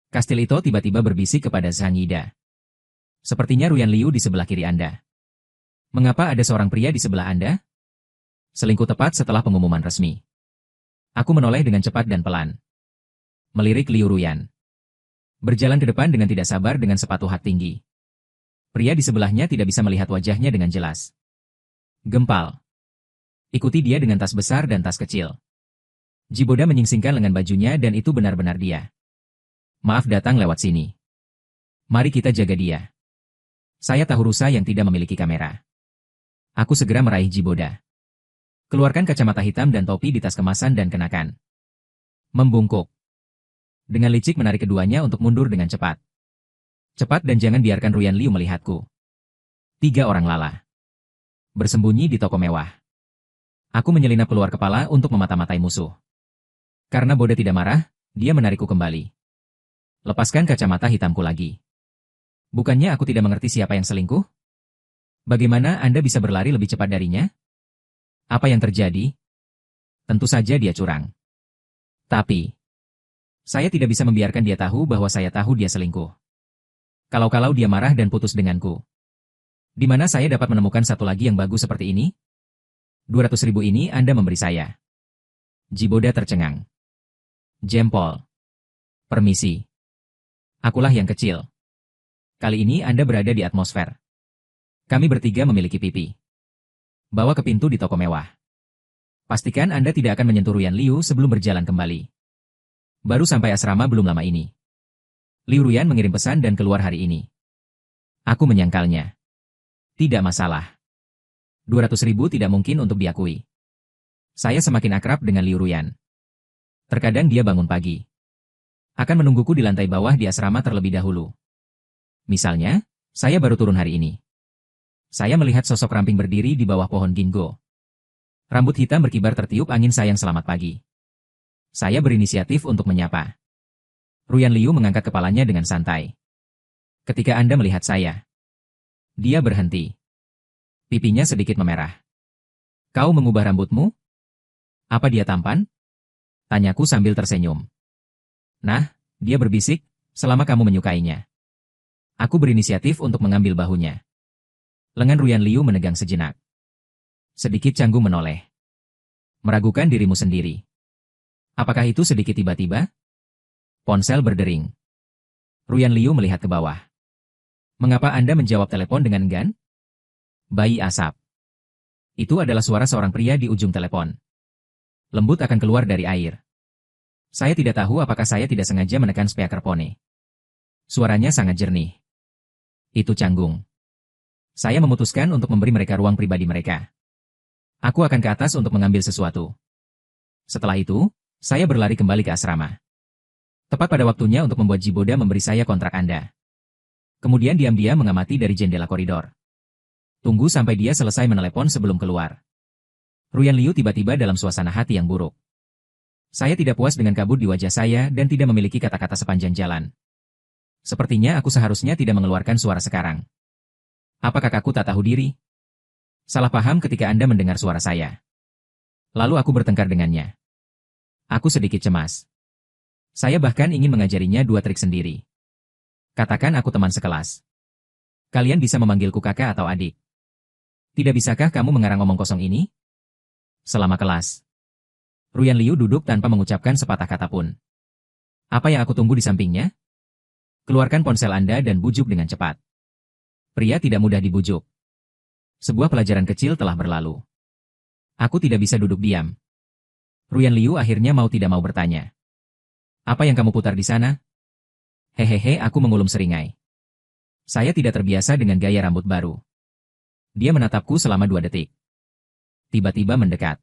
Kastil itu tiba-tiba berbisik kepada Zhang Yida. Sepertinya Ruyan Liu di sebelah kiri Anda. Mengapa ada seorang pria di sebelah Anda? Selingkuh tepat setelah pengumuman resmi. Aku menoleh dengan cepat dan pelan. Melirik Liu Ruyan. Berjalan ke depan dengan tidak sabar dengan sepatu hak tinggi. Pria di sebelahnya tidak bisa melihat wajahnya dengan jelas. Gempal. Ikuti dia dengan tas besar dan tas kecil. Jiboda menyingsingkan lengan bajunya dan itu benar-benar dia. Maaf datang lewat sini. Mari kita jaga dia. Saya tahu rusa yang tidak memiliki kamera. Aku segera meraih Jiboda. Keluarkan kacamata hitam dan topi di tas kemasan dan kenakan. Membungkuk. Dengan licik menarik keduanya untuk mundur dengan cepat. Cepat dan jangan biarkan Ruyan Liu melihatku. 3 orang lala. Bersembunyi di toko mewah. Aku menyelinap keluar kepala untuk memata-matai musuh. Karena Boda tidak marah, dia menarikku kembali. Lepaskan kacamata hitamku lagi. Bukannya aku tidak mengerti siapa yang selingkuh? Bagaimana Anda bisa berlari lebih cepat darinya? Apa yang terjadi? Tentu saja dia curang. Tapi, saya tidak bisa membiarkan dia tahu bahwa saya tahu dia selingkuh. Kalau dia marah dan putus denganku. Di mana saya dapat menemukan satu lagi yang bagus seperti ini? 200.000 ini Anda memberi saya. Jiboda tercengang. Jempol. Permisi. Akulah yang kecil. Kali ini Anda berada di atmosfer. Kami bertiga memiliki pipi. Bawa ke pintu di toko mewah. Pastikan Anda tidak akan menyentuh Ruyan Liu sebelum berjalan kembali. Baru sampai asrama belum lama ini. Liu Ruyan mengirim pesan dan keluar hari ini. Aku menyangkalnya. Tidak masalah. 200.000 tidak mungkin untuk diakui. Saya semakin akrab dengan Liu Ruyan. Terkadang dia bangun pagi. Akan menungguku di lantai bawah di asrama terlebih dahulu. Misalnya, saya baru turun hari ini. Saya melihat sosok ramping berdiri di bawah pohon ginkgo. Rambut hitam berkibar tertiup angin sayang selamat pagi. Saya berinisiatif untuk menyapa. Ruyan Liu mengangkat kepalanya dengan santai. Ketika Anda melihat saya. Dia berhenti. Pipinya sedikit memerah. Kau mengubah rambutmu? Apa dia tampan? Tanyaku sambil tersenyum. Nah, dia berbisik, selama kamu menyukainya. Aku berinisiatif untuk mengambil bahunya. Lengan Ruyan Liu menegang sejenak. Sedikit canggung menoleh. Meragukan dirimu sendiri. Apakah itu sedikit tiba-tiba? Ponsel berdering. Ruyan Liu melihat ke bawah. Mengapa Anda menjawab telepon dengan enggan? Bayi asap. Itu adalah suara seorang pria di ujung telepon. Lembut akan keluar dari air. Saya tidak tahu apakah saya tidak sengaja menekan speakerphone. Suaranya sangat jernih. Itu canggung. Saya memutuskan untuk memberi mereka ruang pribadi mereka. Aku akan ke atas untuk mengambil sesuatu. Setelah itu, saya berlari kembali ke asrama. Tepat pada waktunya untuk membuat Jiboda memberi saya kontrak Anda. Kemudian diam-diam mengamati dari jendela koridor. Tunggu sampai dia selesai menelepon sebelum keluar. Ruyan Liu tiba-tiba dalam suasana hati yang buruk. Saya tidak puas dengan kabut di wajah saya dan tidak memiliki kata-kata sepanjang jalan. Sepertinya aku seharusnya tidak mengeluarkan suara sekarang. Apa kakakku tak tahu diri? Salah paham ketika Anda mendengar suara saya. Lalu aku bertengkar dengannya. Aku sedikit cemas. Saya bahkan ingin mengajarinya 2 trik sendiri. Katakan aku teman sekelas. Kalian bisa memanggilku kakak atau adik. Tidak bisakah kamu mengarang omong kosong ini? Selama kelas. Ruyan Liu duduk tanpa mengucapkan sepatah kata pun. Apa yang aku tunggu di sampingnya? Keluarkan ponsel Anda dan bujuk dengan cepat. Pria tidak mudah dibujuk. Sebuah pelajaran kecil telah berlalu. Aku tidak bisa duduk diam. Ruyan Liu akhirnya mau tidak mau bertanya. Apa yang kamu putar di sana? Hehehe, aku mengulum seringai. Saya tidak terbiasa dengan gaya rambut baru. Dia menatapku selama 2 detik. Tiba-tiba mendekat.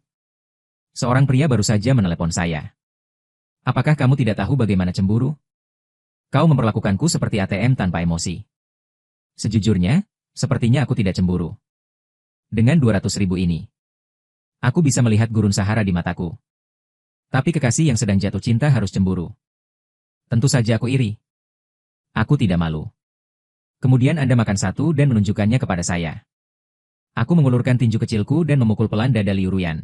Seorang pria baru saja menelepon saya. Apakah kamu tidak tahu bagaimana cemburu? Kau memperlakukanku seperti ATM tanpa emosi. Sejujurnya, sepertinya aku tidak cemburu. Dengan 200.000 ini, aku bisa melihat gurun Sahara di mataku. Tapi kekasih yang sedang jatuh cinta harus cemburu. Tentu saja aku iri. Aku tidak malu. Kemudian Anda makan satu dan menunjukkannya kepada saya. Aku mengulurkan tinju kecilku dan memukul pelan dada Liu Ruyan.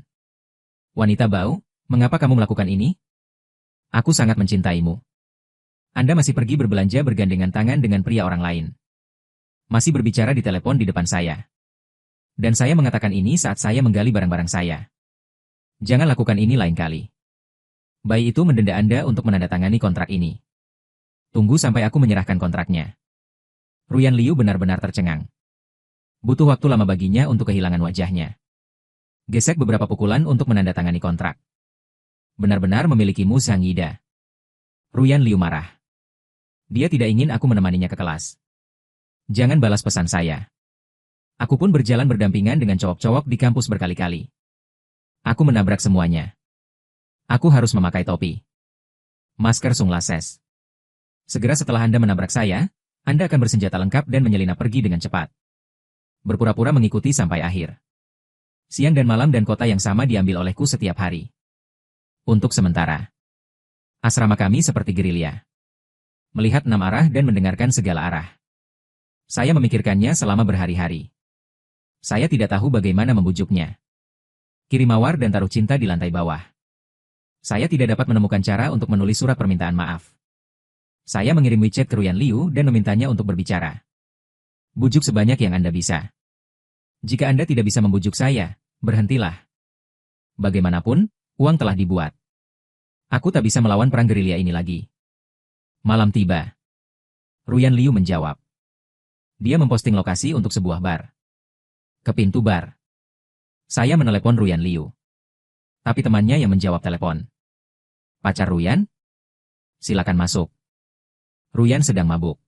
Wanita bau, mengapa kamu melakukan ini? Aku sangat mencintaimu. Anda masih pergi berbelanja bergandengan tangan dengan pria orang lain. Masih berbicara di telepon di depan saya. Dan saya mengatakan ini saat saya menggali barang-barang saya. Jangan lakukan ini lain kali. Bayi itu mendenda Anda untuk menandatangani kontrak ini. Tunggu sampai aku menyerahkan kontraknya. Ruyan Liu benar-benar tercengang. Butuh waktu lama baginya untuk kehilangan wajahnya. Gesek beberapa pukulan untuk menandatangani kontrak. Benar-benar memilikimu Sang Yida. Ruyan Liu marah. Dia tidak ingin aku menemaninya ke kelas. Jangan balas pesan saya. Aku pun berjalan berdampingan dengan cowok-cowok di kampus berkali-kali. Aku menabrak semuanya. Aku harus memakai topi. Masker sunglasses. Segera setelah Anda menabrak saya, Anda akan bersenjata lengkap dan menyelinap pergi dengan cepat. Berpura-pura mengikuti sampai akhir. Siang dan malam dan kota yang sama diambil olehku setiap hari. Untuk sementara. Asrama kami seperti gerilya. Melihat 6 arah dan mendengarkan segala arah. Saya memikirkannya selama berhari-hari. Saya tidak tahu bagaimana membujuknya. Kirim mawar dan taruh cinta di lantai bawah. Saya tidak dapat menemukan cara untuk menulis surat permintaan maaf. Saya mengirim WeChat ke Ruyan Liu dan memintanya untuk berbicara. Bujuk sebanyak yang Anda bisa. Jika Anda tidak bisa membujuk saya, berhentilah. Bagaimanapun, uang telah dibuat. Aku tak bisa melawan perang gerilya ini lagi. Malam tiba. Ruyan Liu menjawab. Dia memposting lokasi untuk sebuah bar. Ke pintu bar. Saya menelepon Ruyan Liu. Tapi temannya yang menjawab telepon. Pacar Ruyan? Silakan masuk. Ruyan sedang mabuk.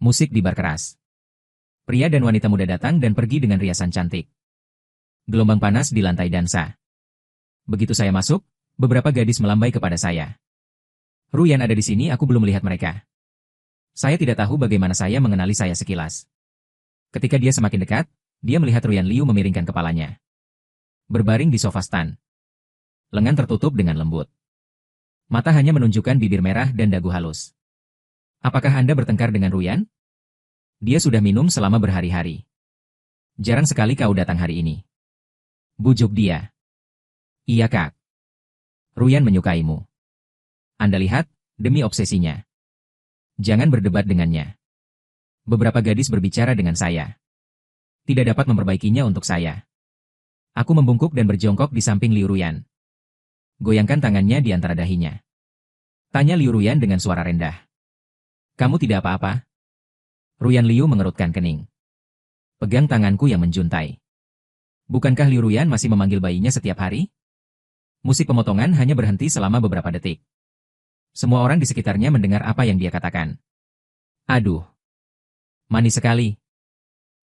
Musik di bar keras. Pria dan wanita muda datang dan pergi dengan riasan cantik. Gelombang panas di lantai dansa. Begitu saya masuk, beberapa gadis melambai kepada saya. Ruyan ada di sini, aku belum melihat mereka. Saya tidak tahu bagaimana saya mengenali saya sekilas. Ketika dia semakin dekat, dia melihat Ruyan Liu memiringkan kepalanya. Berbaring di sofa stan. Lengan tertutup dengan lembut. Mata hanya menunjukkan bibir merah dan dagu halus. Apakah Anda bertengkar dengan Ruyan? Dia sudah minum selama berhari-hari. Jarang sekali kau datang hari ini. Bujuk dia. Iya kak. Ruyan menyukaimu. Anda lihat, demi obsesinya. Jangan berdebat dengannya. Beberapa gadis berbicara dengan saya. Tidak dapat memperbaikinya untuk saya. Aku membungkuk dan berjongkok di samping Liu Ruyan. Goyangkan tangannya di antara dahinya. Tanya Liu Ruyan dengan suara rendah. Kamu tidak apa-apa? Ruyan Liu mengerutkan kening. Pegang tanganku yang menjuntai. Bukankah Liu Ruyan masih memanggil bayinya setiap hari? Musik pemotongan hanya berhenti selama beberapa detik. Semua orang di sekitarnya mendengar apa yang dia katakan. Aduh. Manis sekali.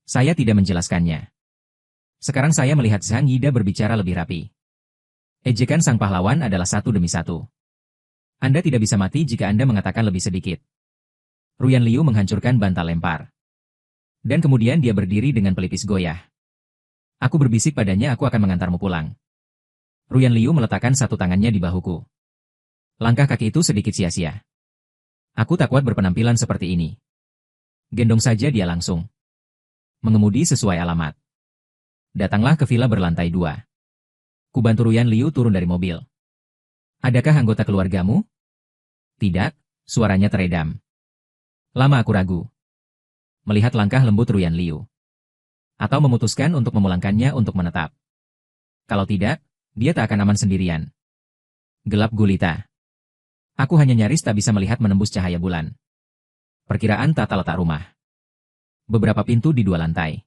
Saya tidak menjelaskannya. Sekarang saya melihat Zhang Yida berbicara lebih rapi. Ejekan sang pahlawan adalah satu demi satu. Anda tidak bisa mati jika Anda mengatakan lebih sedikit. Ruyan Liu menghancurkan bantal lempar. Dan kemudian dia berdiri dengan pelipis goyah. Aku berbisik padanya, aku akan mengantarmu pulang. Ruyan Liu meletakkan satu tangannya di bahuku. Langkah kaki itu sedikit sia-sia. Aku tak kuat berpenampilan seperti ini. Gendong saja dia langsung. Mengemudi sesuai alamat. Datanglah ke villa berlantai 2. Kubantu Ruyan Liu turun dari mobil. Adakah anggota keluargamu? Tidak, suaranya teredam. Lama aku ragu. Melihat langkah lembut Ruyan Liu. Atau memutuskan untuk memulangkannya untuk menetap. Kalau tidak, dia tak akan aman sendirian. Gelap gulita. Aku hanya nyaris tak bisa melihat menembus cahaya bulan. Perkiraan tata letak rumah. Beberapa pintu di 2 lantai.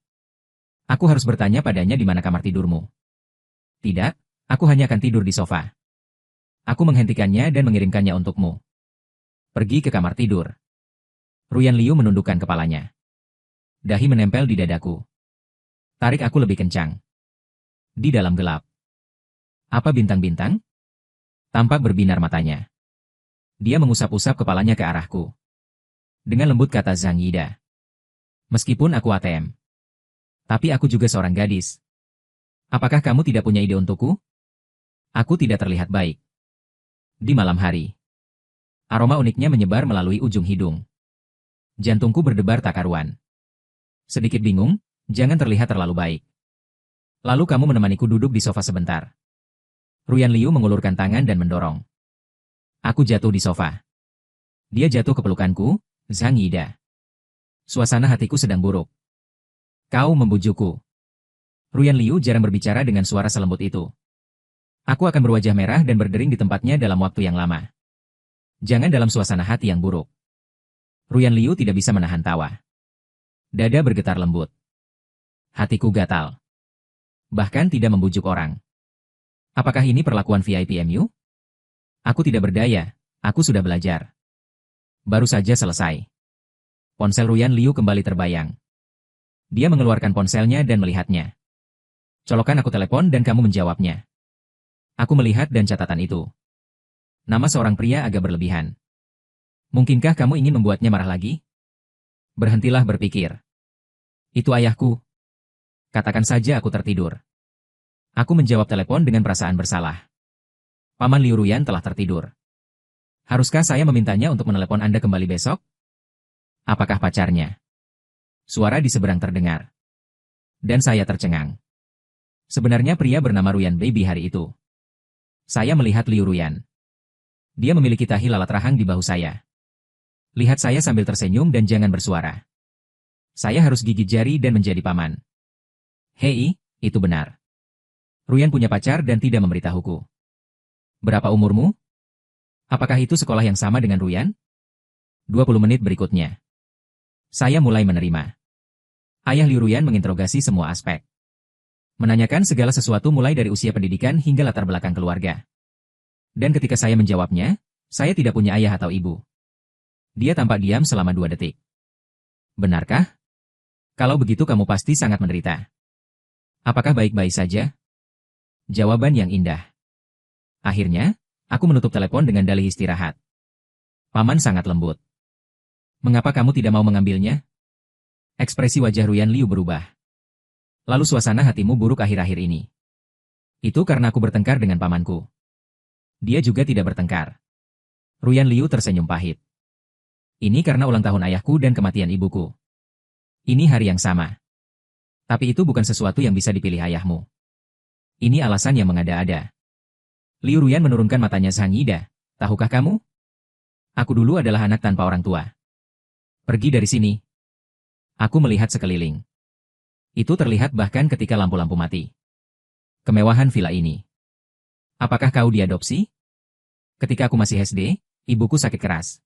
Aku harus bertanya padanya di mana kamar tidurmu. Tidak, aku hanya akan tidur di sofa. Aku menghentikannya dan mengirimkannya untukmu. Pergi ke kamar tidur. Ruyan Liu menundukkan kepalanya. Dahi menempel di dadaku. Tarik aku lebih kencang. Di dalam gelap. Apa bintang-bintang? Tampak berbinar matanya. Dia mengusap-usap kepalanya ke arahku. Dengan lembut kata Zhang Yida. Meskipun aku ATM. Tapi aku juga seorang gadis. Apakah kamu tidak punya ide untukku? Aku tidak terlihat baik. Di malam hari. Aroma uniknya menyebar melalui ujung hidung. Jantungku berdebar tak karuan. Sedikit bingung, jangan terlihat terlalu baik. Lalu kamu menemaniku duduk di sofa sebentar. Ruyan Liu mengulurkan tangan dan mendorong. Aku jatuh di sofa. Dia jatuh ke pelukanku, Zhang Yida. Suasana hatiku sedang buruk. Kau membujukku. Ruyan Liu jarang berbicara dengan suara selembut itu. Aku akan berwajah merah dan berdering di tempatnya dalam waktu yang lama. Jangan dalam suasana hati yang buruk. Ruyan Liu tidak bisa menahan tawa. Dada bergetar lembut. Hatiku gatal. Bahkan tidak membujuk orang. Apakah ini perlakuan VIP MU? Aku tidak berdaya, aku sudah belajar. Baru saja selesai. Ponsel Ruyan Liu kembali terbayang. Dia mengeluarkan ponselnya dan melihatnya. Colokan aku telepon dan kamu menjawabnya. Aku melihat dan catatan itu. Nama seorang pria agak berlebihan. Mungkinkah kamu ingin membuatnya marah lagi? Berhentilah berpikir. Itu ayahku. Katakan saja aku tertidur. Aku menjawab telepon dengan perasaan bersalah. Paman Liu Ruyan telah tertidur. Haruskah saya memintanya untuk menelepon Anda kembali besok? Apakah pacarnya? Suara di seberang terdengar. Dan saya tercengang. Sebenarnya pria bernama Ruyan Baby hari itu. Saya melihat Liu Ruyan. Dia memiliki tahi lalat rahang di bahu saya. Lihat saya sambil tersenyum dan jangan bersuara. Saya harus gigit jari dan menjadi paman. Hei, itu benar. Ruyan punya pacar dan tidak memberitahuku. Berapa umurmu? Apakah itu sekolah yang sama dengan Ruyan? 20 menit berikutnya. Saya mulai menerima. Ayah Liu Ruyan menginterogasi semua aspek. Menanyakan segala sesuatu mulai dari usia pendidikan hingga latar belakang keluarga. Dan ketika saya menjawabnya, saya tidak punya ayah atau ibu. Dia tampak diam selama 2 detik. Benarkah? Kalau begitu kamu pasti sangat menderita. Apakah baik-baik saja? Jawaban yang indah. Akhirnya, aku menutup telepon dengan dalih istirahat. Paman sangat lembut. Mengapa kamu tidak mau mengambilnya? Ekspresi wajah Ruyan Liu berubah. Lalu suasana hatimu buruk akhir-akhir ini. Itu karena aku bertengkar dengan pamanku. Dia juga tidak bertengkar. Ruyan Liu tersenyum pahit. Ini karena ulang tahun ayahku dan kematian ibuku. Ini hari yang sama. Tapi itu bukan sesuatu yang bisa dipilih ayahmu. Ini alasan yang mengada-ada. Liu Ruyan menurunkan matanya Zhang Yida. Tahukah kamu? Aku dulu adalah anak tanpa orang tua. Pergi dari sini. Aku melihat sekeliling. Itu terlihat bahkan ketika lampu-lampu mati. Kemewahan villa ini. Apakah kau diadopsi? Ketika aku masih SD, ibuku sakit keras.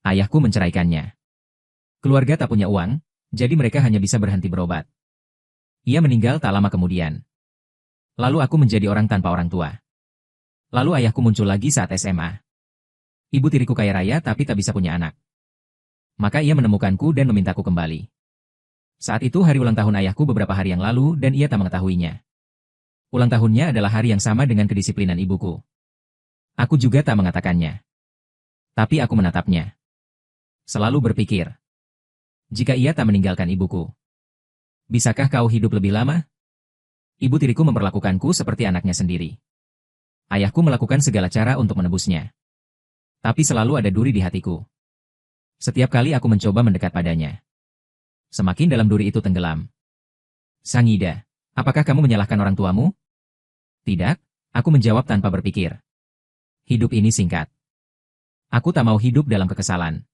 Ayahku menceraikannya. Keluarga tak punya uang, jadi mereka hanya bisa berhenti berobat. Ia meninggal tak lama kemudian. Lalu aku menjadi orang tanpa orang tua. Lalu ayahku muncul lagi saat SMA. Ibu tiriku kaya raya tapi tak bisa punya anak. Maka ia menemukanku dan memintaku kembali. Saat itu hari ulang tahun ayahku beberapa hari yang lalu dan ia tak mengetahuinya. Ulang tahunnya adalah hari yang sama dengan kedisiplinan ibuku. Aku juga tak mengatakannya. Tapi aku menatapnya. Selalu berpikir. Jika ia tak meninggalkan ibuku. Bisakah kau hidup lebih lama? Ibu tiriku memperlakukanku seperti anaknya sendiri. Ayahku melakukan segala cara untuk menebusnya. Tapi selalu ada duri di hatiku. Setiap kali aku mencoba mendekat padanya. Semakin dalam duri itu tenggelam. Zhang Yida, apakah kamu menyalahkan orang tuamu? Tidak, aku menjawab tanpa berpikir. Hidup ini singkat. Aku tak mau hidup dalam kekesalan.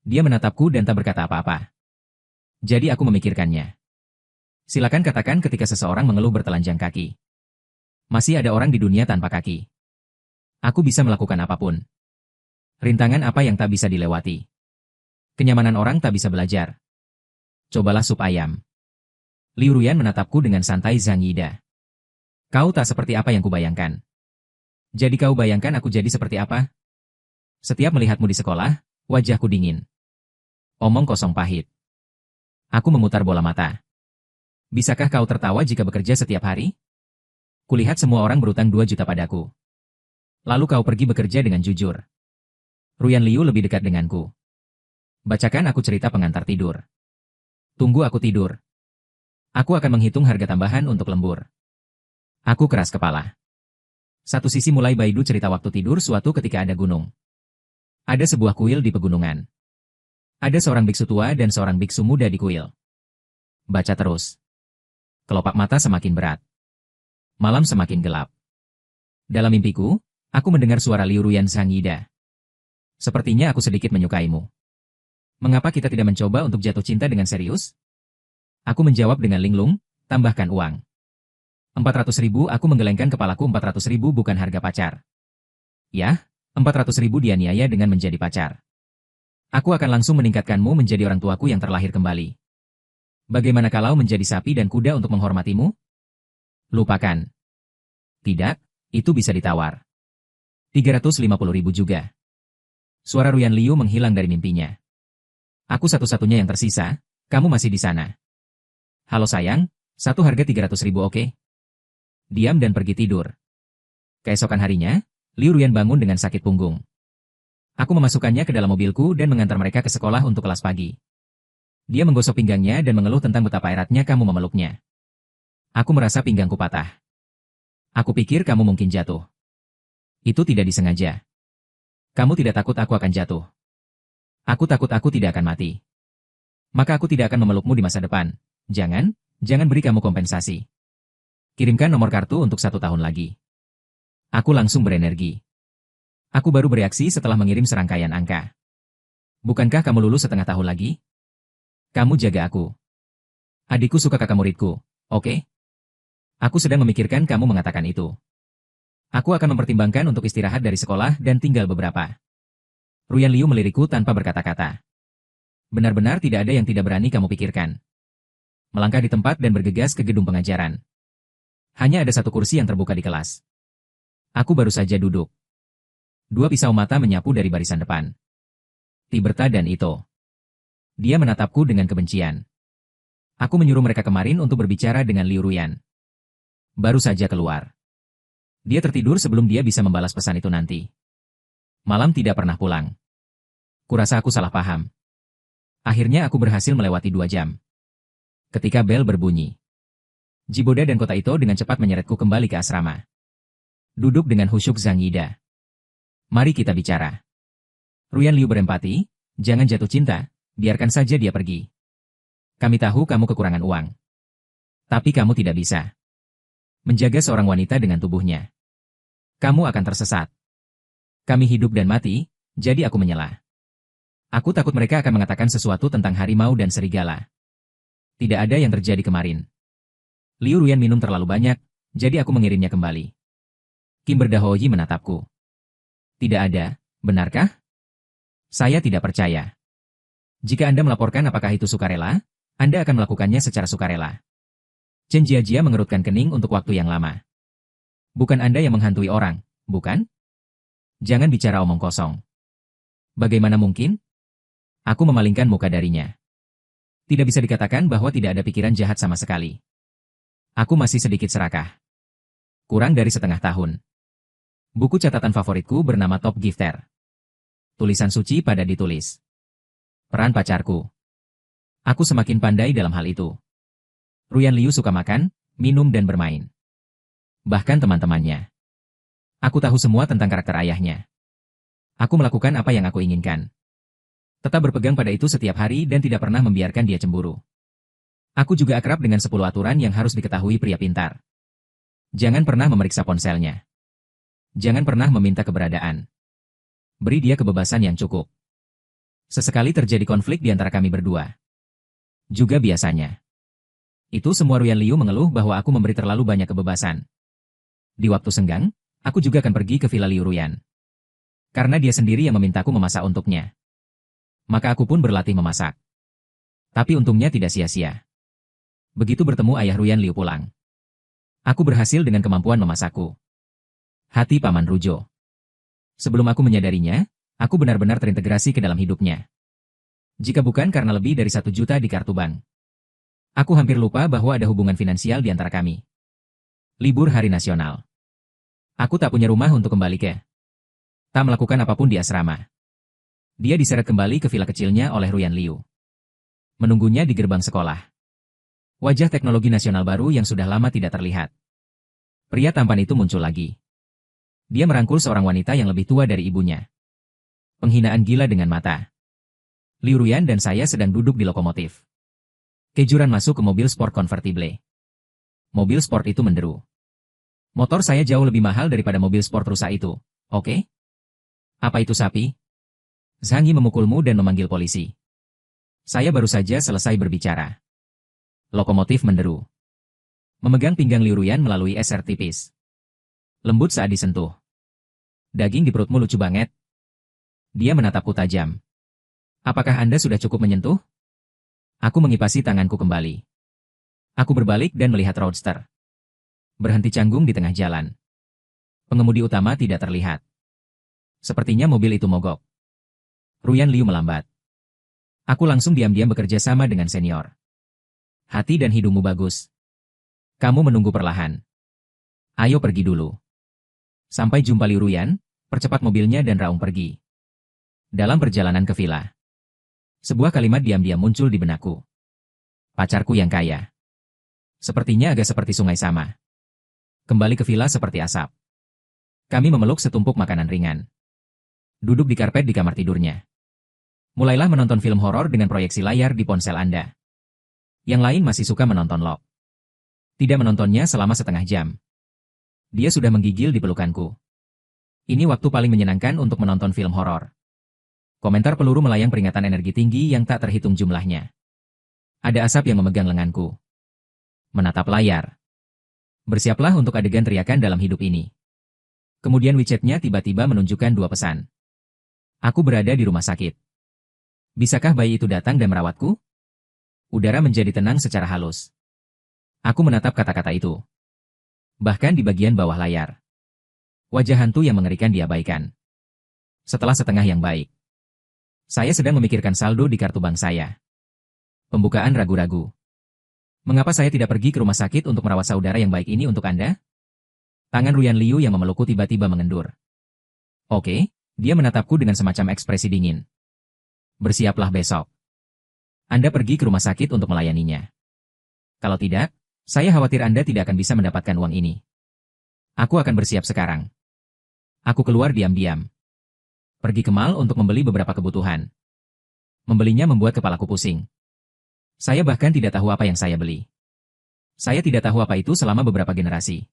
Dia menatapku dan tak berkata apa-apa. Jadi aku memikirkannya. Silakan katakan ketika seseorang mengeluh bertelanjang kaki. Masih ada orang di dunia tanpa kaki. Aku bisa melakukan apapun. Rintangan apa yang tak bisa dilewati? Kenyamanan orang tak bisa belajar. Cobalah sup ayam. Liu Ruyan menatapku dengan santai. Zhang Yida. Kau tak seperti apa yang kubayangkan. Jadi kau bayangkan aku jadi seperti apa? Setiap melihatmu di sekolah, wajahku dingin. Omong kosong pahit. Aku memutar bola mata. Bisakah kau tertawa jika bekerja setiap hari? Kulihat semua orang berutang 2 juta padaku. Lalu kau pergi bekerja dengan jujur. Ruyan Liu lebih dekat denganku. Bacakan aku cerita pengantar tidur. Tunggu aku tidur. Aku akan menghitung harga tambahan untuk lembur. Aku keras kepala. Satu sisi mulai Baidu cerita waktu tidur suatu ketika ada gunung. Ada sebuah kuil di pegunungan. Ada seorang biksu tua dan seorang biksu muda di kuil. Baca terus. Kelopak mata semakin berat. Malam semakin gelap. Dalam mimpiku, aku mendengar suara Liu Ruyan Zhang Yida. Sepertinya aku sedikit menyukaimu. Mengapa kita tidak mencoba untuk jatuh cinta dengan serius? Aku menjawab dengan linglung, tambahkan uang. 400.000. Aku menggelengkan kepalaku. 400.000 bukan harga pacar. Ya, 400.000 dianiaya dengan menjadi pacar. Aku akan langsung meningkatkanmu menjadi orang tuaku yang terlahir kembali. Bagaimana kalau menjadi sapi dan kuda untuk menghormatimu? Lupakan. Tidak, itu bisa ditawar. 350.000 juga. Suara Ruyan Liu menghilang dari mimpinya. Aku satu-satunya yang tersisa, kamu masih di sana. Halo sayang, satu harga 300.000 oke? Diam dan pergi tidur. Keesokan harinya, Liu Ruyan bangun dengan sakit punggung. Aku memasukkannya ke dalam mobilku dan mengantar mereka ke sekolah untuk kelas pagi. Dia menggosok pinggangnya dan mengeluh tentang betapa eratnya kamu memeluknya. Aku merasa pinggangku patah. Aku pikir kamu mungkin jatuh. Itu tidak disengaja. Kamu tidak takut aku akan jatuh. Aku takut aku tidak akan mati. Maka aku tidak akan memelukmu di masa depan. Jangan beri kamu kompensasi. Kirimkan nomor kartu untuk 1 tahun lagi. Aku langsung berenergi. Aku baru bereaksi setelah mengirim serangkaian angka. Bukankah kamu lulus setengah tahun lagi? Kamu jaga aku. Adikku suka kakak muridku, oke? Aku sedang memikirkan kamu mengatakan itu. Aku akan mempertimbangkan untuk istirahat dari sekolah dan tinggal beberapa. Ruyan Liu melirikku tanpa berkata-kata. Benar-benar tidak ada yang tidak berani kamu pikirkan. Melangkah di tempat dan bergegas ke gedung pengajaran. Hanya ada 1 kursi yang terbuka di kelas. Aku baru saja duduk. 2 pisau mata menyapu dari barisan depan. Tiberta dan Ito. Dia menatapku dengan kebencian. Aku menyuruh mereka kemarin untuk berbicara dengan Liu Ruyan. Baru saja keluar. Dia tertidur sebelum dia bisa membalas pesan itu nanti. Malam tidak pernah pulang. Kurasa aku salah paham. Akhirnya aku berhasil melewati 2 jam. Ketika bel berbunyi, Jiboda dan kota Ito dengan cepat menyeretku kembali ke asrama. Duduk dengan khusyuk Zhang Yida. Mari kita bicara. Ruyan Liu berempati, jangan jatuh cinta, biarkan saja dia pergi. Kami tahu kamu kekurangan uang. Tapi kamu tidak bisa menjaga seorang wanita dengan tubuhnya. Kamu akan tersesat. Kami hidup dan mati, jadi aku menyelah. Aku takut mereka akan mengatakan sesuatu tentang harimau dan serigala. Tidak ada yang terjadi kemarin. Liu Ruyan minum terlalu banyak, jadi aku mengirimnya kembali. Kim Berdahoyi menatapku. Tidak ada, benarkah? Saya tidak percaya. Jika Anda melaporkan apakah itu sukarela, Anda akan melakukannya secara sukarela. Chen Jiajia mengerutkan kening untuk waktu yang lama. Bukan Anda yang menghantui orang, bukan? Jangan bicara omong kosong. Bagaimana mungkin? Aku memalingkan muka darinya. Tidak bisa dikatakan bahwa tidak ada pikiran jahat sama sekali. Aku masih sedikit serakah. Kurang dari setengah tahun. Buku catatan favoritku bernama Top Gifter. Tulisan suci pada ditulis. Peran pacarku. Aku semakin pandai dalam hal itu. Ruyan Liu suka makan, minum dan bermain. Bahkan teman-temannya. Aku tahu semua tentang karakter ayahnya. Aku melakukan apa yang aku inginkan. Tetap berpegang pada itu setiap hari dan tidak pernah membiarkan dia cemburu. Aku juga akrab dengan 10 aturan yang harus diketahui pria pintar. Jangan pernah memeriksa ponselnya. Jangan pernah meminta keberadaan. Beri dia kebebasan yang cukup. Sesekali terjadi konflik di antara kami berdua. Juga biasanya. Itu semua Ruyan Liu mengeluh bahwa aku memberi terlalu banyak kebebasan. Di waktu senggang, aku juga akan pergi ke Villa Liu Ruyan. Karena dia sendiri yang memintaku memasak untuknya. Maka aku pun berlatih memasak. Tapi untungnya tidak sia-sia. Begitu bertemu ayah Ruyan Liu pulang. Aku berhasil dengan kemampuan memasakku. Hati Paman Rujo. Sebelum aku menyadarinya, aku benar-benar terintegrasi ke dalam hidupnya. Jika bukan karena lebih dari 1 juta di kartu bank. Aku hampir lupa bahwa ada hubungan finansial di antara kami. Libur hari nasional. Aku tak punya rumah untuk kembali ke. Tak melakukan apapun di asrama. Dia diseret kembali ke villa kecilnya oleh Ruyan Liu. Menunggunya di gerbang sekolah. Wajah teknologi nasional baru yang sudah lama tidak terlihat. Pria tampan itu muncul lagi. Dia merangkul seorang wanita yang lebih tua dari ibunya. Penghinaan gila dengan mata. Liu Ruyan dan saya sedang duduk di lokomotif. Kejuran masuk ke mobil sport konvertible. Mobil sport itu menderu. Motor saya jauh lebih mahal daripada mobil sport rusak itu, oke? Apa itu sapi? Zhang Yi memukulmu dan memanggil polisi. Saya baru saja selesai berbicara. Lokomotif menderu. Memegang pinggang Liu Ruyan melalui eser tipis. Lembut saat disentuh. Daging di perutmu lucu banget. Dia menatapku tajam. Apakah Anda sudah cukup menyentuh? Aku mengipasi tanganku kembali. Aku berbalik dan melihat Roadster. Berhenti canggung di tengah jalan. Pengemudi utama tidak terlihat. Sepertinya mobil itu mogok. Ruyan Liu melambat. Aku langsung diam-diam bekerja sama dengan senior. Hati dan hidungmu bagus. Kamu menunggu perlahan. Ayo pergi dulu. Sampai jumpa Liu Ruyan, percepat mobilnya dan raung pergi. Dalam perjalanan ke villa. Sebuah kalimat diam-diam muncul di benakku. Pacarku yang kaya. Sepertinya agak seperti sungai sama. Kembali ke villa seperti asap. Kami memeluk setumpuk makanan ringan. Duduk di karpet di kamar tidurnya. Mulailah menonton film horor dengan proyeksi layar di ponsel Anda. Yang lain masih suka menonton Lock. Tidak menontonnya selama setengah jam. Dia sudah menggigil di pelukanku. Ini waktu paling menyenangkan untuk menonton film horor. Komentar peluru melayang peringatan energi tinggi yang tak terhitung jumlahnya. Ada asap yang memegang lenganku. Menatap layar. Bersiaplah untuk adegan teriakan dalam hidup ini. Kemudian WeChat-nya tiba-tiba menunjukkan 2 pesan. Aku berada di rumah sakit. Bisakah bayi itu datang dan merawatku? Udara menjadi tenang secara halus. Aku menatap kata-kata itu. Bahkan di bagian bawah layar. Wajah hantu yang mengerikan diabaikan. Setelah setengah yang baik. Saya sedang memikirkan saldo di kartu bank saya. Pembukaan ragu-ragu. Mengapa saya tidak pergi ke rumah sakit untuk merawat saudara yang baik ini untuk Anda? Tangan Ruyan Liu yang memelukku tiba-tiba mengendur. Oke, dia menatapku dengan semacam ekspresi dingin. Bersiaplah besok. Anda pergi ke rumah sakit untuk melayaninya. Kalau tidak, saya khawatir Anda tidak akan bisa mendapatkan uang ini. Aku akan bersiap sekarang. Aku keluar diam-diam. Pergi ke mall untuk membeli beberapa kebutuhan. Membelinya membuat kepalaku pusing. Saya bahkan tidak tahu apa yang saya beli. Saya tidak tahu apa itu selama beberapa generasi.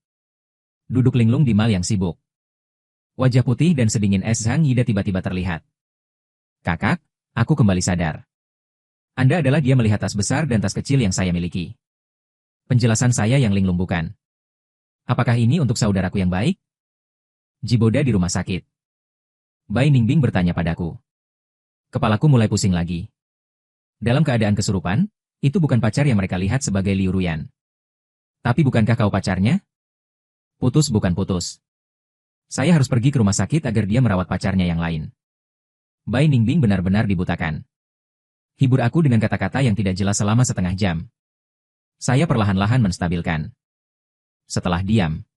Duduk linglung di mall yang sibuk. Wajah putih dan sedingin es Zhang Yida tiba-tiba terlihat. Kakak, aku kembali sadar. Anda adalah dia melihat tas besar dan tas kecil yang saya miliki. Penjelasan saya yang linglung bukan. Apakah ini untuk saudaraku yang baik? Jiboda di rumah sakit. Bai Ningbing bertanya padaku. Kepalaku mulai pusing lagi. Dalam keadaan kesurupan, itu bukan pacar yang mereka lihat sebagai Liu Ruyan. Tapi bukankah kau pacarnya? Putus bukan putus. Saya harus pergi ke rumah sakit agar dia merawat pacarnya yang lain. Bai Ningbing benar-benar dibutakan. Hibur aku dengan kata-kata yang tidak jelas selama setengah jam. Saya perlahan-lahan menstabilkan. Setelah diam,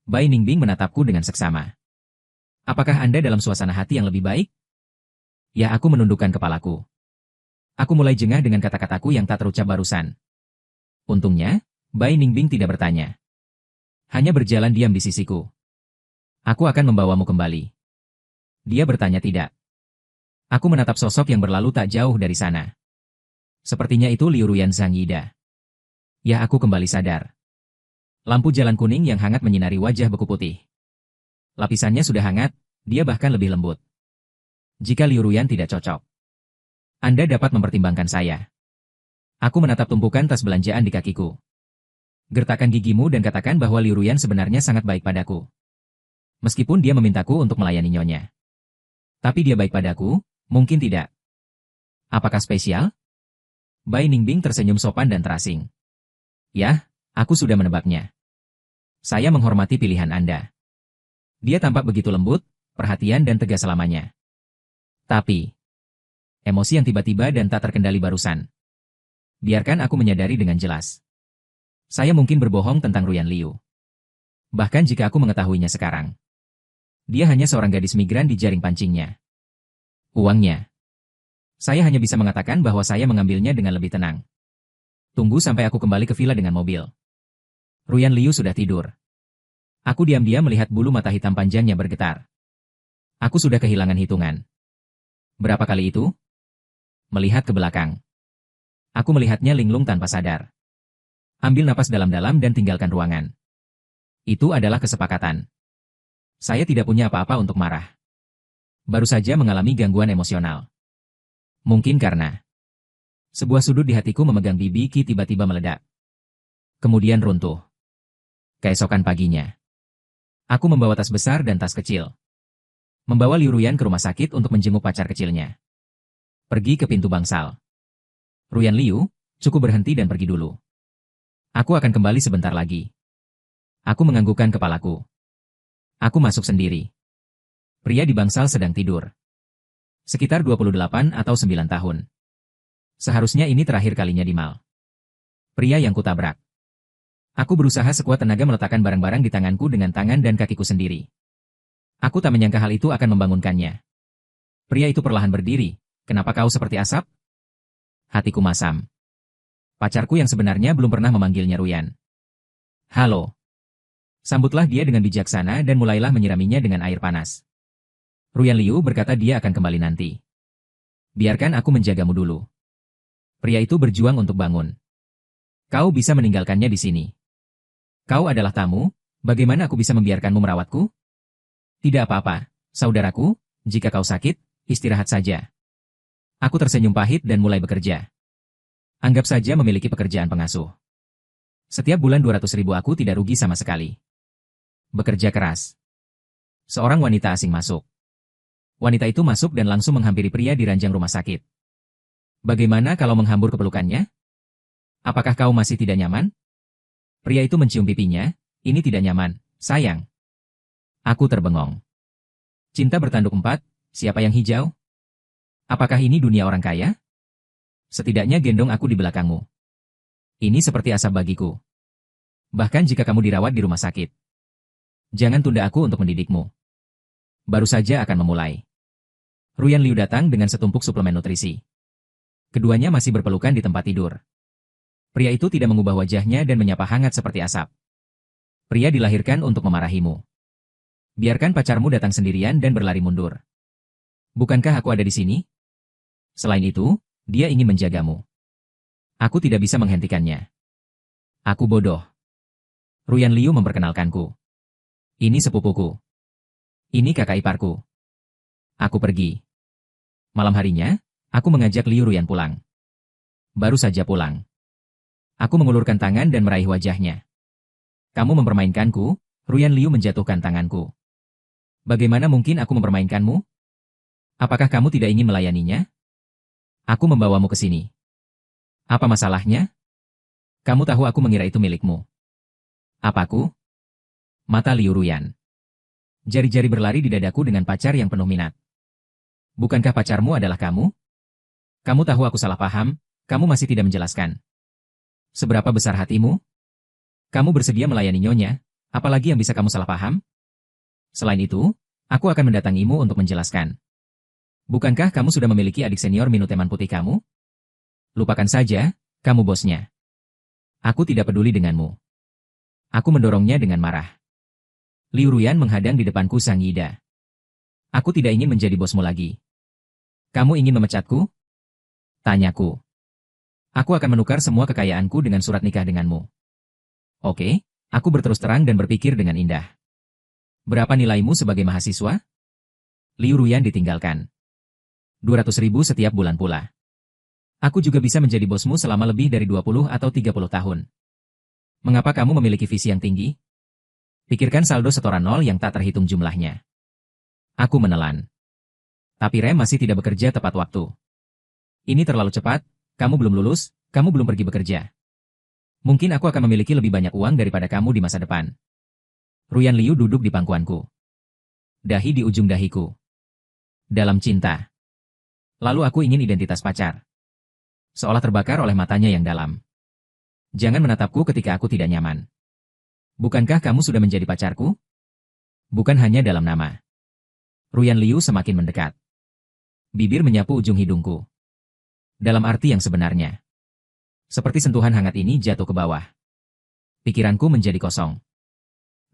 Bai Ningbing menatapku dengan seksama. Apakah Anda dalam suasana hati yang lebih baik? Ya, aku menundukkan kepalaku. Aku mulai jengah dengan kata-kataku yang tak terucap barusan. Untungnya, Bai Ningbing tidak bertanya. Hanya berjalan diam di sisiku. Aku akan membawamu kembali. Dia bertanya tidak. Aku menatap sosok yang berlalu tak jauh dari sana. Sepertinya itu Liu Ruyan Zhang Yida. Ya, aku kembali sadar. Lampu jalan kuning yang hangat menyinari wajah beku putih. Lapisannya sudah hangat, dia bahkan lebih lembut. Jika Liu Ruyan tidak cocok. Anda dapat mempertimbangkan saya. Aku menatap tumpukan tas belanjaan di kakiku. Gertakkan gigimu dan katakan bahwa Liu Ruyan sebenarnya sangat baik padaku. Meskipun dia memintaku untuk melayani nyonya. Tapi dia baik padaku, mungkin tidak. Apakah spesial? Bai Ningbing tersenyum sopan dan terasing. Yah, aku sudah menebaknya. Saya menghormati pilihan Anda. Dia tampak begitu lembut, perhatian dan tegas selamanya. Tapi, emosi yang tiba-tiba dan tak terkendali barusan. Biarkan aku menyadari dengan jelas. Saya mungkin berbohong tentang Ruyan Liu. Bahkan jika aku mengetahuinya sekarang. Dia hanya seorang gadis migran di jaring pancingnya. Uangnya. Saya hanya bisa mengatakan bahwa saya mengambilnya dengan lebih tenang. Tunggu sampai aku kembali ke villa dengan mobil. Ruyan Liu sudah tidur. Aku diam-diam melihat bulu mata hitam panjangnya bergetar. Aku sudah kehilangan hitungan. Berapa kali itu? Melihat ke belakang. Aku melihatnya linglung tanpa sadar. Ambil napas dalam-dalam dan tinggalkan ruangan. Itu adalah kesepakatan. Saya tidak punya apa-apa untuk marah. Baru saja mengalami gangguan emosional. Mungkin karena sebuah sudut di hatiku memegang bibi Qi tiba-tiba meledak. Kemudian runtuh. Keesokan paginya, aku membawa tas besar dan tas kecil. Membawa Liu Ruyan ke rumah sakit untuk menjenguk pacar kecilnya. Pergi ke pintu bangsal. Ruyan Liu, cukup berhenti dan pergi dulu. Aku akan kembali sebentar lagi. Aku menganggukkan kepalaku. Aku masuk sendiri. Pria di bangsal sedang tidur. Sekitar 28 atau 9 tahun. Seharusnya ini terakhir kalinya di mal. Pria yang kutabrak. Aku berusaha sekuat tenaga meletakkan barang-barang di tanganku dengan tangan dan kakiku sendiri. Aku tak menyangka hal itu akan membangunkannya. Pria itu perlahan berdiri. Kenapa kau seperti asap? Hatiku masam. Pacarku yang sebenarnya belum pernah memanggilnya Ruyan. Halo. Sambutlah dia dengan bijaksana dan mulailah menyiraminya dengan air panas. Ruyan Liu berkata dia akan kembali nanti. Biarkan aku menjagamu dulu. Pria itu berjuang untuk bangun. Kau bisa meninggalkannya di sini. Kau adalah tamu, bagaimana aku bisa membiarkanmu merawatku? Tidak apa-apa, saudaraku, jika kau sakit, istirahat saja. Aku tersenyum pahit dan mulai bekerja. Anggap saja memiliki pekerjaan pengasuh. Setiap bulan 200.000 aku tidak rugi sama sekali. Bekerja keras. Seorang wanita asing masuk. Wanita itu masuk dan langsung menghampiri pria di ranjang rumah sakit. Bagaimana kalau menghambur ke pelukannya? Apakah kau masih tidak nyaman? Pria itu mencium pipinya, ini tidak nyaman, sayang. Aku terbengong. Cinta bertanduk 4, siapa yang hijau? Apakah ini dunia orang kaya? Setidaknya gendong aku di belakangmu. Ini seperti asap bagiku. Bahkan jika kamu dirawat di rumah sakit. Jangan tunda aku untuk mendidikmu. Baru saja akan memulai. Ruyan Liu datang dengan setumpuk suplemen nutrisi. Keduanya masih berpelukan di tempat tidur. Pria itu tidak mengubah wajahnya dan menyapa hangat seperti asap. Pria dilahirkan untuk memarahimu. Biarkan pacarmu datang sendirian dan berlari mundur. Bukankah aku ada di sini? Selain itu, dia ingin menjagamu. Aku tidak bisa menghentikannya. Aku bodoh. Ruyan Liu memperkenalkanku. Ini sepupuku. Ini kakak iparku. Aku pergi. Malam harinya, aku mengajak Liu Ruyan pulang. Baru saja pulang. Aku mengulurkan tangan dan meraih wajahnya. Kamu mempermainkanku, Ruyan Liu menjatuhkan tanganku. Bagaimana mungkin aku mempermainkanmu? Apakah kamu tidak ingin melayaninya? Aku membawamu ke sini. Apa masalahnya? Kamu tahu aku mengira itu milikmu. Apaku? Mata Liu Ruyan. Jari-jari berlari di dadaku dengan pacar yang penuh minat. Bukankah pacarmu adalah kamu? Kamu tahu aku salah paham, kamu masih tidak menjelaskan. Seberapa besar hatimu? Kamu bersedia melayani nyonya, apalagi yang bisa kamu salah paham? Selain itu, aku akan mendatangimu untuk menjelaskan. Bukankah kamu sudah memiliki adik senior minuteman putih kamu? Lupakan saja, kamu bosnya. Aku tidak peduli denganmu. Aku mendorongnya dengan marah. Liu Ruyan menghadang di depanku Sang Yida. Aku tidak ingin menjadi bosmu lagi. Kamu ingin memecatku? Tanyaku. Aku akan menukar semua kekayaanku dengan surat nikah denganmu. Oke, aku berterus terang dan berpikir dengan indah. Berapa nilaimu sebagai mahasiswa? Liu Ruyan ditinggalkan. 200.000 setiap bulan pula. Aku juga bisa menjadi bosmu selama lebih dari 20 atau 30 tahun. Mengapa kamu memiliki visi yang tinggi? Pikirkan saldo setoran nol yang tak terhitung jumlahnya. Aku menelan. Tapi rem masih tidak bekerja tepat waktu. Ini terlalu cepat, kamu belum lulus, kamu belum pergi bekerja. Mungkin aku akan memiliki lebih banyak uang daripada kamu di masa depan. Ruyan Liu duduk di pangkuanku. Dahi di ujung dahiku. Dalam cinta. Lalu aku ingin identitas pacar. Seolah terbakar oleh matanya yang dalam. Jangan menatapku ketika aku tidak nyaman. Bukankah kamu sudah menjadi pacarku? Bukan hanya dalam nama. Ruyan Liu semakin mendekat. Bibir menyapu ujung hidungku. Dalam arti yang sebenarnya. Seperti sentuhan hangat ini jatuh ke bawah. Pikiranku menjadi kosong.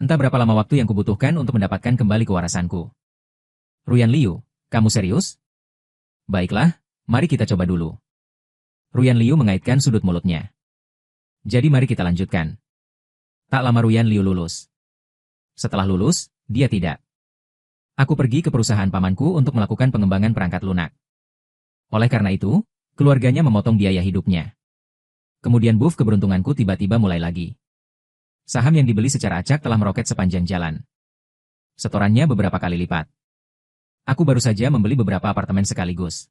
Entah berapa lama waktu yang kubutuhkan untuk mendapatkan kembali kewarasanku. Ruyan Liu, kamu serius? Baiklah, mari kita coba dulu. Ruyan Liu mengaitkan sudut mulutnya. Jadi mari kita lanjutkan. Tak lama Ruyan Liu lulus. Setelah lulus, dia tidak. Aku pergi ke perusahaan pamanku untuk melakukan pengembangan perangkat lunak. Oleh karena itu, keluarganya memotong biaya hidupnya. Kemudian buff keberuntunganku tiba-tiba mulai lagi. Saham yang dibeli secara acak telah meroket sepanjang jalan. Setorannya beberapa kali lipat. Aku baru saja membeli beberapa apartemen sekaligus.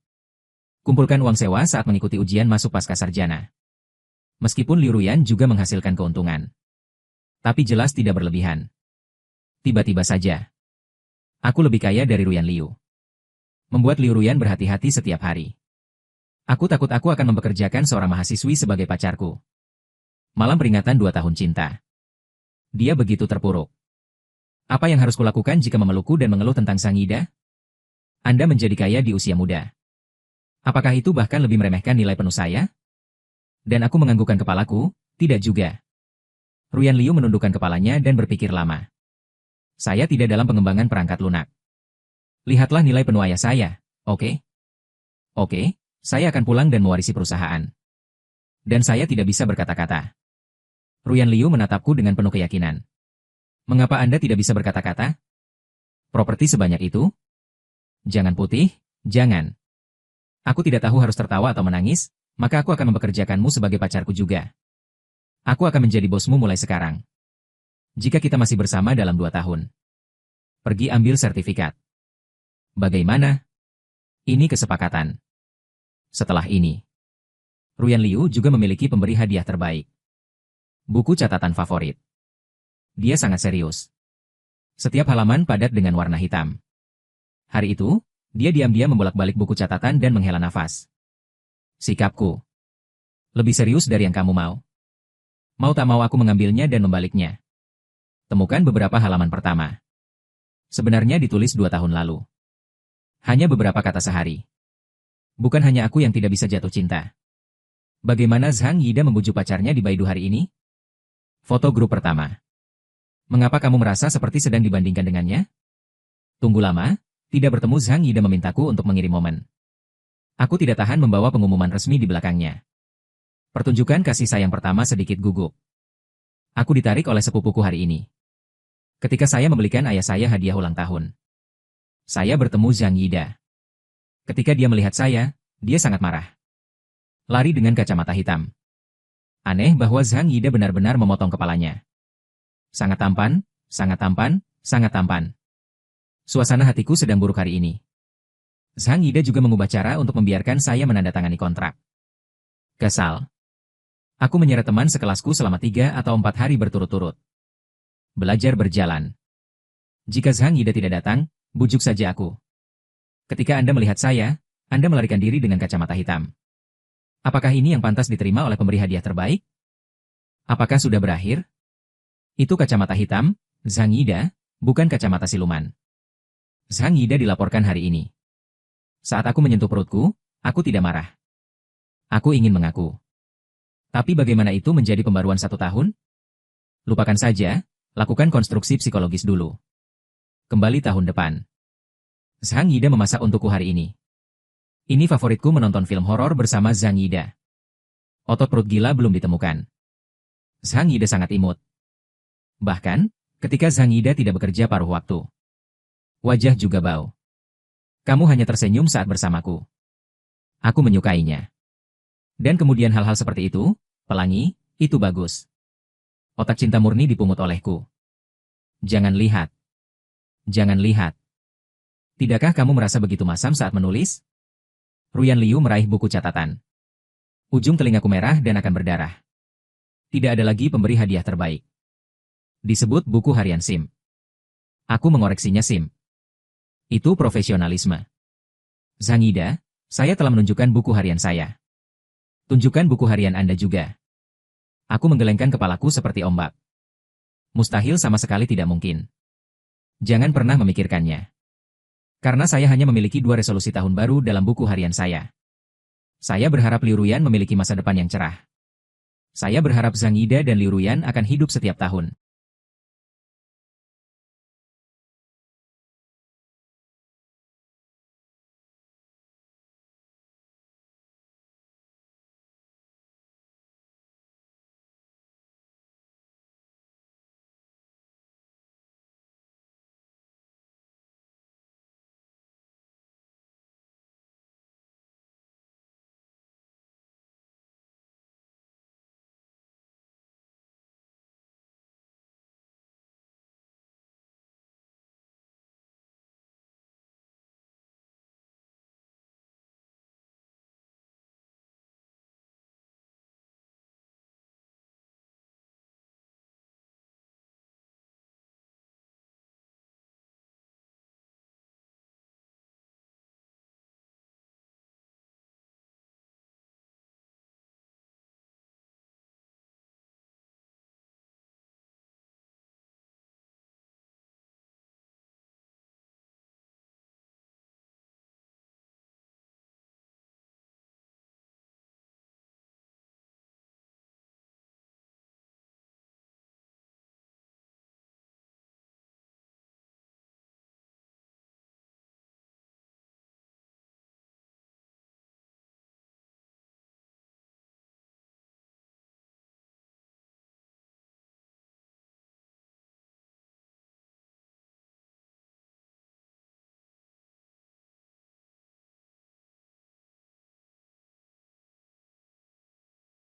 Kumpulkan uang sewa saat mengikuti ujian masuk pascasarjana. Meskipun Liu Ruyan juga menghasilkan keuntungan. Tapi jelas tidak berlebihan. Tiba-tiba saja. Aku lebih kaya dari Ruyan Liu. Membuat Liu Ruyan berhati-hati setiap hari. Aku takut aku akan mempekerjakan seorang mahasiswi sebagai pacarku. Malam peringatan 2 tahun cinta. Dia begitu terpuruk. Apa yang harus kulakukan jika memelukku dan mengeluh tentang Sang Ida? Anda menjadi kaya di usia muda. Apakah itu bahkan lebih meremehkan nilai penuh saya? Dan aku menganggukkan kepalaku, tidak juga. Ruyan Liu menundukkan kepalanya dan berpikir lama. Saya tidak dalam pengembangan perangkat lunak. Lihatlah nilai penuh ayah saya, oke? Oke, saya akan pulang dan mewarisi perusahaan. Dan saya tidak bisa berkata-kata. Ruyan Liu menatapku dengan penuh keyakinan. Mengapa Anda tidak bisa berkata-kata? Properti sebanyak itu? Jangan putih, jangan. Aku tidak tahu harus tertawa atau menangis, maka aku akan mempekerjakanmu sebagai pacarku juga. Aku akan menjadi bosmu mulai sekarang. Jika kita masih bersama dalam 2 tahun. Pergi ambil sertifikat. Bagaimana? Ini kesepakatan. Setelah ini. Ruyan Liu juga memiliki pemberi hadiah terbaik. Buku catatan favorit. Dia sangat serius. Setiap halaman padat dengan warna hitam. Hari itu, dia diam-diam membolak-balik buku catatan dan menghela nafas. Sikapku. Lebih serius dari yang kamu mau. Mau tak mau aku mengambilnya dan membaliknya. Temukan beberapa halaman pertama. Sebenarnya ditulis 2 tahun lalu. Hanya beberapa kata sehari. Bukan hanya aku yang tidak bisa jatuh cinta. Bagaimana Zhang Yida membujuk pacarnya di Baidu hari ini? Foto grup pertama. Mengapa kamu merasa seperti sedang dibandingkan dengannya? Tunggu lama, tidak bertemu Zhang Yida memintaku untuk mengirim momen. Aku tidak tahan membawa pengumuman resmi di belakangnya. Pertunjukan kasih sayang pertama sedikit gugup. Aku ditarik oleh sepupuku hari ini. Ketika saya membelikan ayah saya hadiah ulang tahun. Saya bertemu Zhang Yida. Ketika dia melihat saya, dia sangat marah. Lari dengan kacamata hitam. Aneh bahwa Zhang Yida benar-benar memotong kepalanya. Sangat tampan, sangat tampan, sangat tampan. Suasana hatiku sedang buruk hari ini. Zhang Yida juga mengubah cara untuk membiarkan saya menandatangani kontrak. Kesal. Aku menyeret teman sekelasku selama 3 atau 4 hari berturut-turut. Belajar berjalan. Jika Zhang Yida tidak datang, bujuk saja aku. Ketika Anda melihat saya, Anda melarikan diri dengan kacamata hitam. Apakah ini yang pantas diterima oleh pemberi hadiah terbaik? Apakah sudah berakhir? Itu kacamata hitam, Zhang Yida, bukan kacamata siluman. Zhang Yida dilaporkan hari ini. Saat aku menyentuh perutku, aku tidak marah. Aku ingin mengaku. Tapi bagaimana itu menjadi pembaruan 1 tahun? Lupakan saja, lakukan konstruksi psikologis dulu. Kembali tahun depan. Zhang Yida memasak untukku hari ini. Ini favoritku menonton film horor bersama Zhang Yida. Otot perut gila belum ditemukan. Zhang Yida sangat imut. Bahkan, ketika Zhang Yida tidak bekerja paruh waktu. Wajah juga bau. Kamu hanya tersenyum saat bersamaku. Aku menyukainya. Dan kemudian hal-hal seperti itu, pelangi, itu bagus. Otak cinta murni dipungut olehku. Jangan lihat. Jangan lihat. Tidakkah kamu merasa begitu masam saat menulis? Ruyan Liu meraih buku catatan. Ujung telingaku merah dan akan berdarah. Tidak ada lagi pemberi hadiah terbaik. Disebut buku harian Sim. Aku mengoreksinya Sim. Itu profesionalisme. Zhang Yida, saya telah menunjukkan buku harian saya. Tunjukkan buku harian Anda juga. Aku menggelengkan kepalaku seperti ombak. Mustahil sama sekali tidak mungkin. Jangan pernah memikirkannya. Karena saya hanya memiliki 2 resolusi tahun baru dalam buku harian saya. Saya berharap Liu Ruyan memiliki masa depan yang cerah. Saya berharap Zhang Yida dan Liu Ruyan akan hidup setiap tahun.